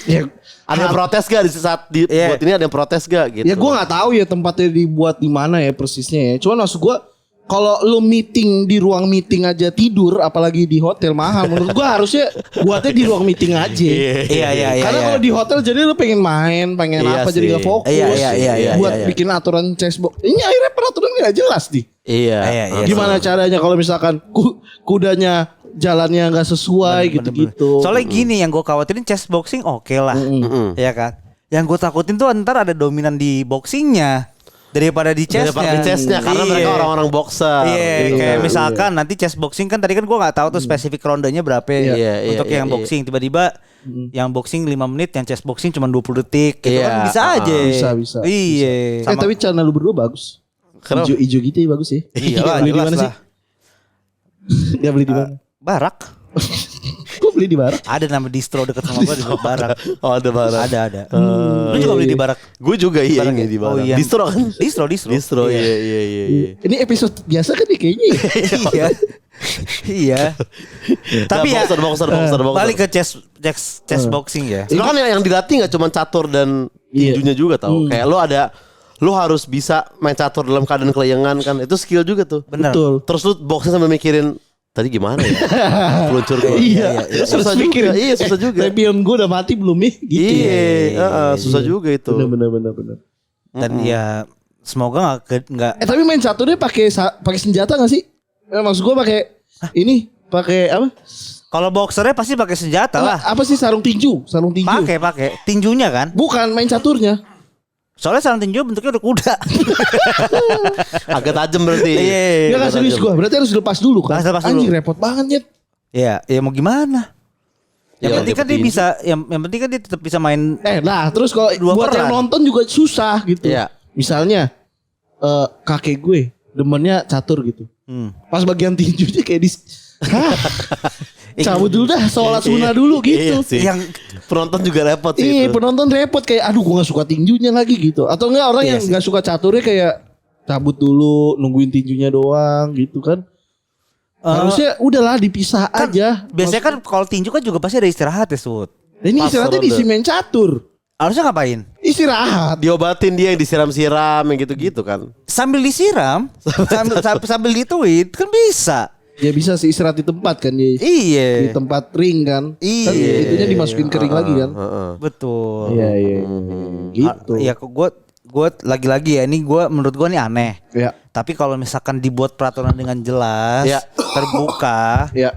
Ya, Ada yang protes gak di saat buat ini, ada yang protes gak gitu? ya gua nggak tahu ya tempatnya dibuat di mana ya persisnya ya. Cuman maksud gua kalau lu meeting di ruang meeting aja tidur, apalagi di hotel mahal, menurut gua harusnya buatnya di ruang meeting aja. Iya. Karena kalau di hotel jadi lu pengen main, pengen Iya apa, jadi sih. gak fokus. Iya, Buat iya. bikin aturan chess box. Ini akhirnya peraturan gak jelas nih. Iya. Iya. Gimana caranya kalau misalkan kudanya jalannya nggak sesuai gitu-gitu. Soalnya gini yang gue khawatirin chess boxing oke lah. Ya kan. Yang gue takutin tuh ntar ada dominan di boxingnya daripada di chessnya. Daripada di chessnya karena Iya. mereka orang-orang boxer. Iya, gitu. kayak misalkan nanti chess boxing kan tadi kan gue nggak tahu tuh spesifik rondenya berapa ya Iya, untuk iya, yang iya. boxing. Tiba-tiba yang boxing 5 menit, yang chess boxing cuma 20 detik. Gitu Iya, kan bisa aja. Bisa. Iya. Tapi channel lu berdua bagus. Kenapa? Ijo gitu ya bagus ya. Iya lah, Beli di jelas mana sih? lah. Dia beli di mana? Barak. Gue beli di Barak. Ada nama distro dekat sama gue di Barak. Oh ada barang. Ada. Lu juga beli di Barak? Gue juga iya Barak ini ya? di barang. Oh, iya. Distro kan? Distro. Iya. Ini episode biasa kan nih kayaknya. Iya. Iya. Tapi ya boxer. balik ke chess boxing ya. Sekarang kan yang dilatih nggak cuma catur dan Iya. tinjunya juga tau. Kayak lu harus bisa main catur dalam keadaan kelayangan kan. Itu skill juga tuh. Benar. Betul. Terus lu boxing sambil mikirin tadi gimana ya? Peluncur gue. Iya. Susah juga. Iya susah juga. Champion gue udah mati belum nih? Gitu. Iya, susah juga itu. Bener. Dan ya semoga nggak Tapi main caturnya pakai senjata nggak sih? Maksud gue pakai apa? kalau boxernya pasti pakai senjata lah. Apa sih sarung tinju? Pakai tinjunya kan. Bukan main caturnya. Soalnya sarung tinju bentuknya udah kuda. Agak tajam berarti. Iya kan serius gue. Berarti harus dilepas dulu kan. Harus lepas dulu. Anjing repot banget Nyet. Ya mau gimana? Yang Ya, penting kan dia tinju. bisa, yang penting kan dia tetap bisa main. Nah terus kalau Dua buat peran. yang nonton juga susah gitu. Iya. Misalnya kakek gue demennya catur gitu. Pas bagian tinjunya kayak Hah? Cabut dulu dah sholat sunnah dulu gitu. Iya sih. Yang penonton juga repot sih Iya itu. penonton repot kayak aduh gue gak suka tinjunya lagi gitu. Atau enggak orang Iya yang sih. gak suka caturnya kayak cabut dulu nungguin tinjunya doang gitu kan. Harusnya udahlah dipisah kan, aja. biasanya kan kalau tinju kan juga pasti ada istirahat ya Sud. Ini Pas istirahatnya di ronde. main catur. Harusnya ngapain? Istirahat. Diobatin dia yang disiram-siram yang gitu-gitu kan. Sambil disiram, sambil dituit kan bisa. Ya bisa sih istirahat di tempat kan di Iya. tempat ring kan. Iya. Kan itunya dimasukin kering lagi kan. Betul. Iya. Gitu. Ya gue lagi-lagi ya ini menurut gue nih aneh. Ya. Tapi kalau misalkan dibuat peraturan dengan jelas, Ya. terbuka, Ya.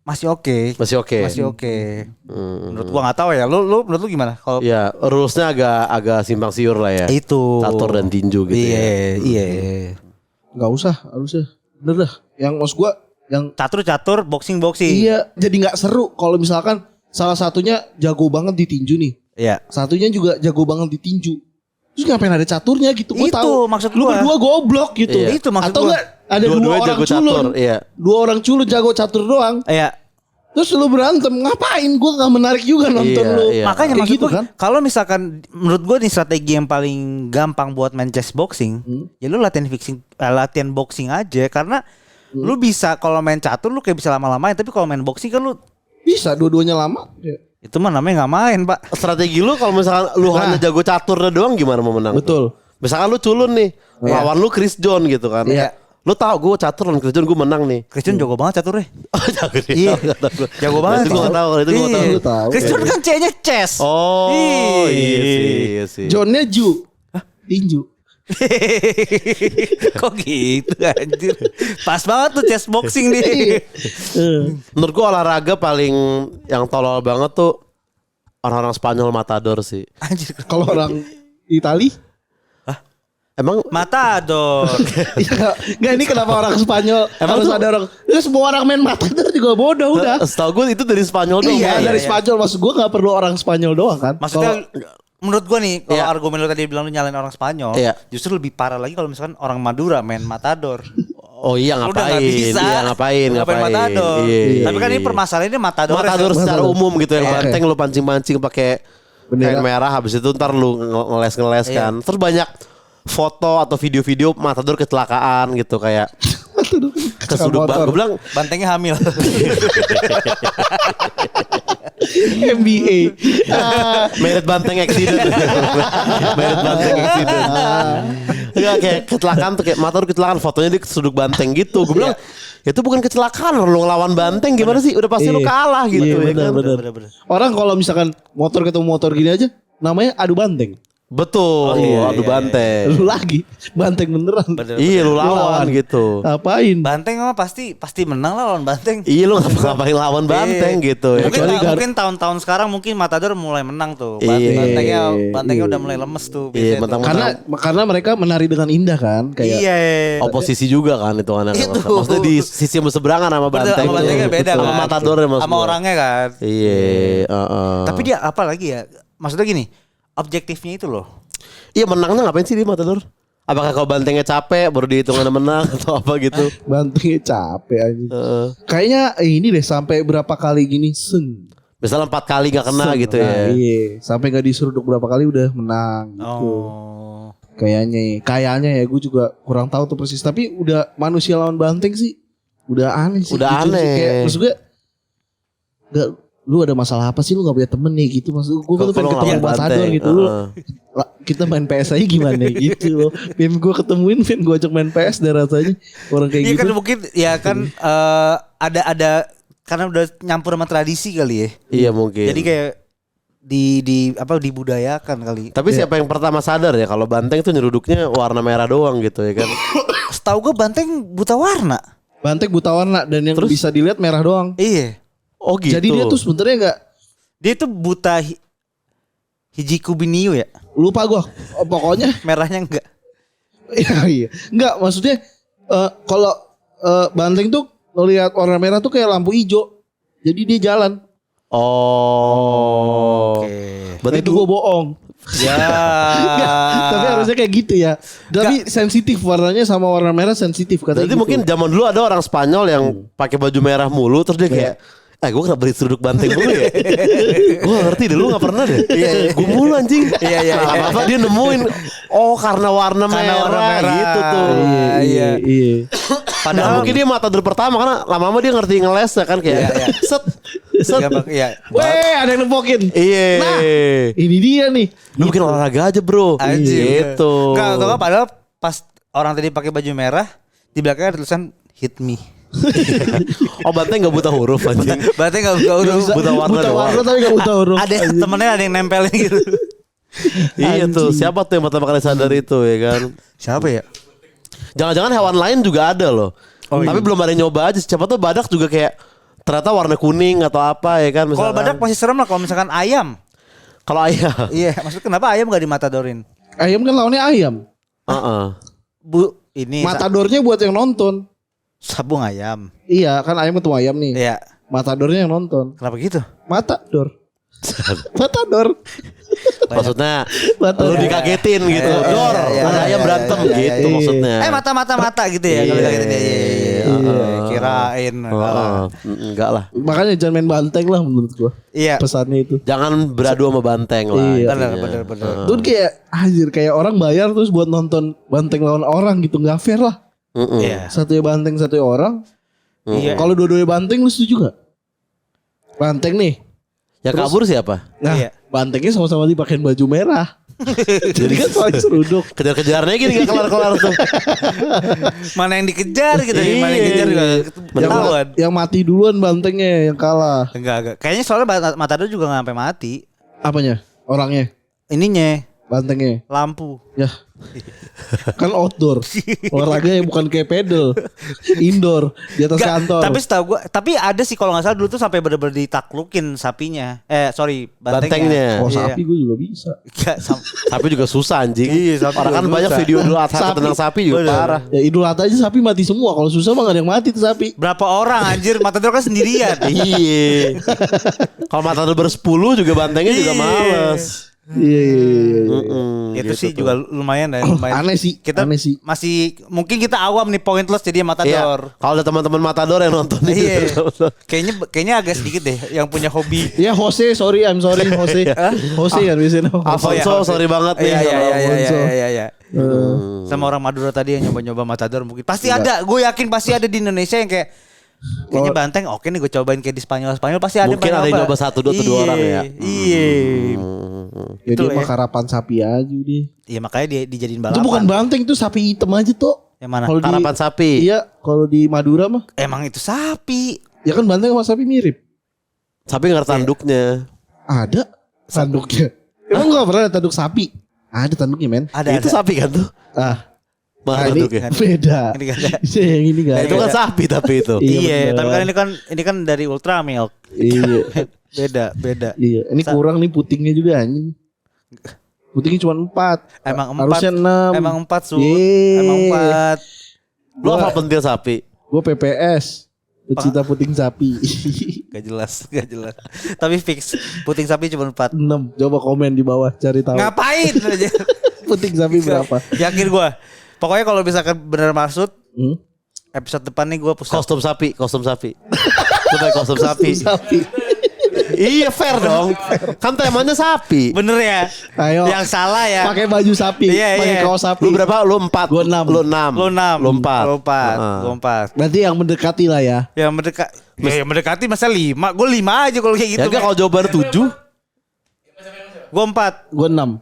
masih oke. Masih oke. Masih oke. Menurut gua nggak tahu ya. Lu menurut lu gimana? Kalau Ya, rulesnya agak simpang siur lah ya. itu Catur dan tinju gitu ya. Iya. Gak usah harusnya. Bener dah. Yang maksud gua yang Catur, boxing. iya jadi nggak seru kalau misalkan salah satunya jago banget di tinju nih. Iya. Satunya juga jago banget di tinju. Terus ngapain ada caturnya gitu? Gua Itu tahu. maksud Lu gua. berdua goblok gitu. Iya. Itu maksud Atau gua. enggak ada dua Dua-duanya orang jago culun. catur, iya. Dua orang culun jago catur doang. Iya. Terus lu berantem ngapain? Gua gak menarik juga nonton Iya, lu. iya. Makanya Kayak maksud gitu gua, kan? kalau misalkan menurut gua nih strategi yang paling gampang buat main chess boxing, ya lu latihan boxing aja karena lu bisa kalau main catur lu kayak bisa lama-lamain, tapi kalau main boxing kan lu Bisa dua-duanya lama. Ya. itu mah namanya nggak main, Pak. Strategi lu kalau misalkan lu hanya jago caturnya doang gimana mau menang? Betul. Misalkan lu culun nih, lawan lu Chris John gitu kan. Iya. Lu tahu gue catur lawan Chris John gue menang nih. Christian jago banget caturnya. Oh, jago dia. Iya. Nggak tahu gua. Jago banget. Itu gue gak tahu, itu gue gak tahu. Lu tahu. Christian kan C-nya chess. Oh, iya sih. Johnnya Ju. Tinju. Kok gitu anjir. Pas banget tuh chess boxing nih. Menurut gue olahraga paling yang tolol banget tuh orang-orang Spanyol matador sih. Anjir. Kalau orang Itali? Emang Matador. Enggak ini kenapa orang Spanyol harus tuh- ada orang. Ya semua orang main matador juga bodoh udah. setahu gue itu dari Spanyol doang. Iya, kan? dari Spanyol maksud gue gak perlu orang Spanyol doang kan. Maksudnya menurut gua nih kalau Iya. argumen lu tadi bilang lu nyalain orang Spanyol, Iya. justru lebih parah lagi kalau misalkan orang Madura main matador. Oh iya Lu udah ngapain? nggak bisa. Iya ngapain? Matador. Iya, Tapi kan iya. ini permasalahannya matador. Matador secara umum gitu yang Oke. banteng lu pancing-pancing pakai Bendera. kain merah, habis itu ntar lu ngeles-ngeles Iya. kan. Terus banyak foto atau video-video matador kecelakaan gitu kayak kesuduk banget. Gue bilang Bantengnya hamil. NBA. merit banteng accident. Merit banteng accident. Enggak kayak kecelakaan tuh kayak matador kecelakaan fotonya dia kesuduk banteng gitu. Gue bilang itu bukan kecelakaan lu ngelawan banteng gimana sih? Udah pasti lu Iya. kalah gitu Iya, ya benar, kan. benar. Orang kalau misalkan motor ketemu motor gini aja namanya adu banteng. Betul, adu banteng. Lu lagi banteng beneran. Iya lu lawan gitu. Ngapain? Banteng mah pasti menang lah lawan Banteng. Iya lu ngapain lawan banteng gitu ya. Mungkin, Kecuali mungkin tahun-tahun sekarang mungkin Matador mulai menang tuh. Iya. Bantengnya udah mulai lemes tuh. Iya, biasanya tuh. Karena mereka menari dengan indah kan kayak Iya. Oposisi juga kan itu anak. Itu. Maksudnya di sisi yang berseberangan sama Betul, banteng. sama Bantengnya beda Sama kan. matadornya maksud Sama gua. orangnya kan. Iya, Tapi dia apa lagi ya? Maksudnya gini, objektifnya itu loh. Iya menangnya ngapain sih di matador? Apakah kalau bantengnya capek baru dihitungan menang atau apa gitu? Bantengnya capek aja. Heeh. Kayaknya ini deh sampai berapa kali gini seng. Misalnya 4 kali gak kena gitu ya. Iya, sampai nggak diseruduk berapa kali udah menang gitu. Oh. Kayaknya ya gue juga kurang tahu tuh persis. Tapi udah manusia lawan banteng sih, udah aneh sih. Udah Jujur sih. aneh. Kayak, maksud gue, gak, lu ada masalah apa sih lu gak punya temen nih gitu. Maksud gue tuh pengen Kalau ketemu lawan Ambassador banteng, gitu. Lu, kita main PS aja gimana gitu loh. Pengen gue ketemuin, pengen gue ajak main PS dan rasanya orang kayak Iya gitu. kan mungkin ya kan ada karena udah nyampur sama tradisi kali ya. Iya mungkin. Jadi kayak dibudayakan kali. Tapi siapa yang pertama sadar ya kalau banteng tuh nyeruduknya warna merah doang gitu ya kan? Setahu gue banteng buta warna. Banteng buta warna dan yang bisa dilihat merah doang. Iya. Oh gitu. Jadi dia tuh sebenarnya nggak, Dia tuh buta Hijikubiniu ya. lupa gue. Pokoknya Merahnya enggak. iya. Enggak, maksudnya kalau banteng tuh ngelihat warna merah tuh kayak lampu hijau. Jadi dia jalan. Oh. Berarti Itu gue bohong. Ya. Tapi harusnya kayak gitu ya. Tapi sensitif warnanya sama warna merah sensitif katanya. Berarti gitu. mungkin zaman dulu ada orang Spanyol yang pakai baju merah mulu terus dia kayak gue kenapa diseruduk banteng mulu ya? Gue gak ngerti deh, lu gak pernah deh. Gue mulu anjing. Iya. Apa dia nemuin karena warna merah gitu tuh. Iya. Padahal mungkin dia matador pertama karena lama-lama dia ngerti ngeles ya kan kayak set. Iya. Weh, ada yang nempokin. Iya. Nah, ini dia nih. Lu bikin olahraga aja bro. Anjir. Gitu. Enggak, padahal pas orang tadi pakai baju merah di belakangnya ada tulisan hit me. Banteng gak buta huruf anjing. Berarti enggak huruf. Buta warna Buta doang. warna tapi gak buta huruf. Ada temennya ada yang nempelin gitu. Iya tuh, siapa tuh yang pertama kali sadar itu ya kan? Siapa ya? Jangan-jangan hewan lain juga ada loh. Tapi belum ada yang nyoba aja. Siapa tuh badak juga kayak ternyata warna kuning atau apa ya kan? Kalau badak masih serem lah kalau misalkan ayam. Kalau ayam. Iya, maksudnya kenapa ayam gak dimatadorin? Ayam kan lawannya ayam. Ini Matadornya buat yang nonton. sabung ayam. Iya, kan ayam ketemu ayam nih. Iya. Matadornya yang nonton. Kenapa gitu? Matador. Matador. Maksudnya Matador. lu dikagetin gitu. Dor, ada ayam berantem gitu maksudnya. Mata gitu ya kalau kagetin. Iya. Kirain. Enggak lah. Makanya jangan main banteng lah menurut gua. Iya. Pesannya itu. Jangan beradu sama banteng lah. Iya. Benar. Tuh kayak anjir kayak orang bayar terus buat nonton banteng lawan orang gitu, nggak fair lah. Iya. Satunya banteng, satunya orang. Iya. Kalau dua-duanya banteng lu setuju gak? Banteng nih. Yang kabur siapa? Nah, Iya. bantengnya sama-sama dipakein baju merah. Jadi kan saling seruduk. Kejar-kejarnya gini gak kelar-kelar tuh. Mana yang dikejar gitu, mana yang dikejar juga ketahuan. Yang mati duluan bantengnya yang kalah. Enggak. Kayaknya soalnya Matador juga enggak sampai mati. Apanya? Orangnya, Ininya bantengnya. lampu. Ya. Kan outdoor. Olahraganya bukan kayak pedal. Indoor di atas Enggak, kantor. tapi setahu gua, tapi ada sih kalau nggak salah dulu tuh sampai bener-bener ditaklukin sapinya. Bantengnya. Oh, Iya. sapi gue juga bisa. Enggak, Sapi juga susah anjing. Iya, sapi Orang kan juga banyak susah. video dulu Sapi. tentang sapi juga Bener. parah. Ya Idul Adha aja sapi mati semua. Kalau susah mah gak ada yang mati tuh sapi. Berapa orang anjir, Matador kan sendirian. Iya. Kalau matador bersepuluh juga bantengnya juga Iya. males. Iya. Itu Gitu sih tuh. juga lumayan dah, lumayan. Aneh sih, Kita aneh sih. masih mungkin kita awam nih pointless jadi Iya. Matador. Kalau ada teman-teman matador yang nonton Iya. Kayaknya agak sedikit deh yang punya hobi. Ya Jose, sorry, I'm sorry Jose. Jose kan biasanya. Alfonso, Oh, iya. sorry banget nih. Iya. Sama orang Madura tadi yang nyoba-nyoba Matador mungkin pasti ada. Gue yakin pasti ada di Indonesia yang kayak kayaknya banteng oke nih gue cobain kayak di Spanyol pasti ada. Mungkin ada yang nyoba satu, dua orang ya. Iya. Ya Itu dia ya. mah karapan sapi aja deh. Iya makanya dia dijadiin balapan. Itu bukan banteng, itu sapi hitam aja tuh. Yang mana? Kalau di- Karapan sapi. Iya, kalau di Madura mah. Emang itu sapi. Ya kan banteng sama sapi mirip. Sapi nggak ada tanduknya. Ada tanduknya. Emang gak pernah ada tanduk sapi? Ada tanduknya men. Ada. Itu sapi kan tuh. Nah, Mana ini tanduknya? beda. Ini kan ada. Yang ini gak Nah, itu kan sapi tapi itu. Iya, bener. tapi kan ini kan dari Ultra Milk. Iya. Beda. Iya. Ini kurang nih putingnya juga anjing. Putingnya cuma 4. Emang 4. Harusnya 6. Emang 4 Su. Yeay. Emang 4. Lu apa pentil sapi? Gue PPS. Pecinta puting sapi. Gak jelas. Tapi fix puting sapi cuma 4. 6. Coba komen di bawah cari tahu. Ngapain aja? penting sapi berapa? Yakin gue. Pokoknya kalau misalkan bener maksud episode depan nih gue pusat. Kostum sapi. Lu pakai kostum sapi. Sapi. Iya fair dong. Kan temanya sapi. Bener ya. Ayo. Yang salah ya. Pakai baju sapi, Iya, pakai iya. kaos sapi. Lu berapa? Lu 4. Gua 6. Lu 6. Lu 6. Lu 4. Lu 4. Berarti yang mendekati lah ya. Yang mendekati masa 5. Gue 5 aja kalau kayak gitu. Ya enggak kalau jawaban 7. Gue 4. Gue 6.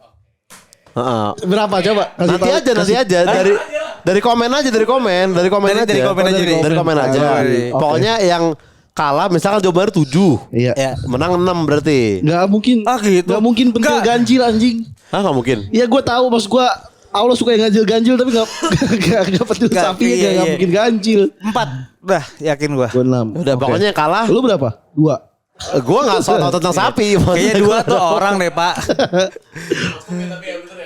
Heeh. Berapa coba? Kasih Nanti tahu. aja dari komen aja dari komen Dari komen aja nih. Dari komen aja. Oke. Pokoknya yang kalah misalkan jawabannya 7. Iya. Ya. Menang 6 berarti. Nggak mungkin. Ah, gitu. Nggak mungkin pentil Nggak. ganjil anjing. Hah enggak mungkin. Iya gue tahu maksud gue. Allah suka yang ganjil tapi nggak pentil Nggak, sapi iya, nggak iya. mungkin ganjil. 4. Udah yakin gue. Gue 6. Udah pokoknya yang kalah. Lu berapa? 2. Gue enggak soal tahu tentang sapi. Kayaknya 2 tuh orang deh pak.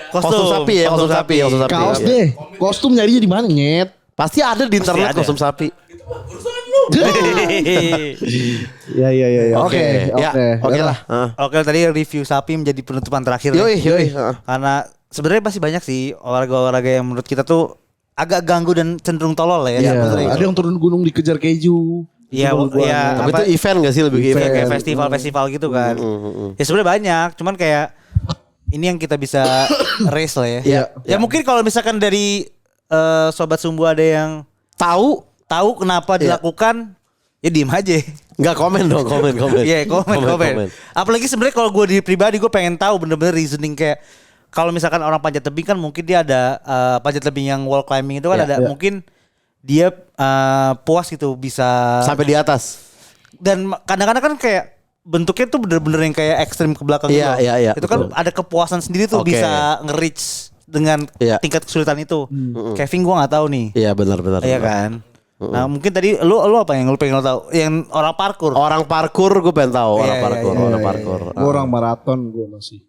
Kostum sapi ya, kostum sapi. Kaos Iya. deh. Kostum nyarinya di mana nyet? Pasti ada di internet ada. kostum sapi. Ya. Oke. Ya, oke lah. Heeh. Oke tadi review sapi menjadi penutupan terakhir. Yoi. Karena sebenarnya masih banyak sih olahraga-olahraga yang menurut kita tuh agak ganggu dan cenderung tolol ya. Iya, sebenarnya. ada yang turun gunung dikejar keju. Iya, iya. Tapi Apa- itu event gak sih lebih ke event? kayak festival-festival gitu kan. Ya sebenarnya banyak, cuman kayak ini yang kita bisa race lah ya. Iya. Ya mungkin kalau misalkan dari sobat Sumbu ada yang tahu kenapa dilakukan, ya diem aja. Enggak komen dong, komen. Iya, komen. Apalagi sebenarnya kalau gue di pribadi gue pengen tahu bener-bener reasoning kayak kalau misalkan orang panjat tebing kan mungkin dia ada panjat tebing yang wall climbing itu kan Iya, ada iya. mungkin dia puas gitu bisa Sampai di atas. dan kadang-kadang kan kayak bentuknya tuh bener-bener yang kayak ekstrim ke belakang Iya, gitu. iya, Itu kan betul. ada kepuasan sendiri tuh Oke. bisa nge-reach dengan Iya. tingkat kesulitan itu. Kevin gua nggak tahu nih. Iya benar. Iya kan? Nah, mungkin tadi lu apa yang lu pengen tahu? Yang orang parkur. Orang parkur gue pengen tahu orang Iya, parkur, iya, orang parkur. Gue orang maraton gue masih.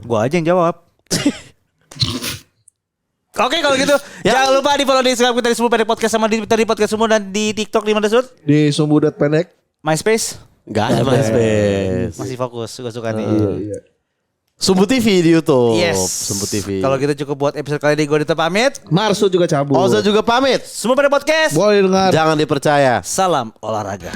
Gua aja yang jawab. Oke kalau gitu jangan lupa di follow di Instagram kita di Sumbu Pendek Podcast sama di Twitter di Podcast Sumbu dan di TikTok di mana Sud? Di Sumbudat Pendek. MySpace Gak ada MySpace. masih fokus gue suka nih. Iya. Sumbu TV di YouTube. Yes. Sumbu TV. Kalau gitu cukup buat episode kali ini gue Dita pamit. Marsu juga cabut. Oza juga pamit. Sumbu Pendek Podcast. Boleh dengar. Jangan dipercaya. Salam olahraga.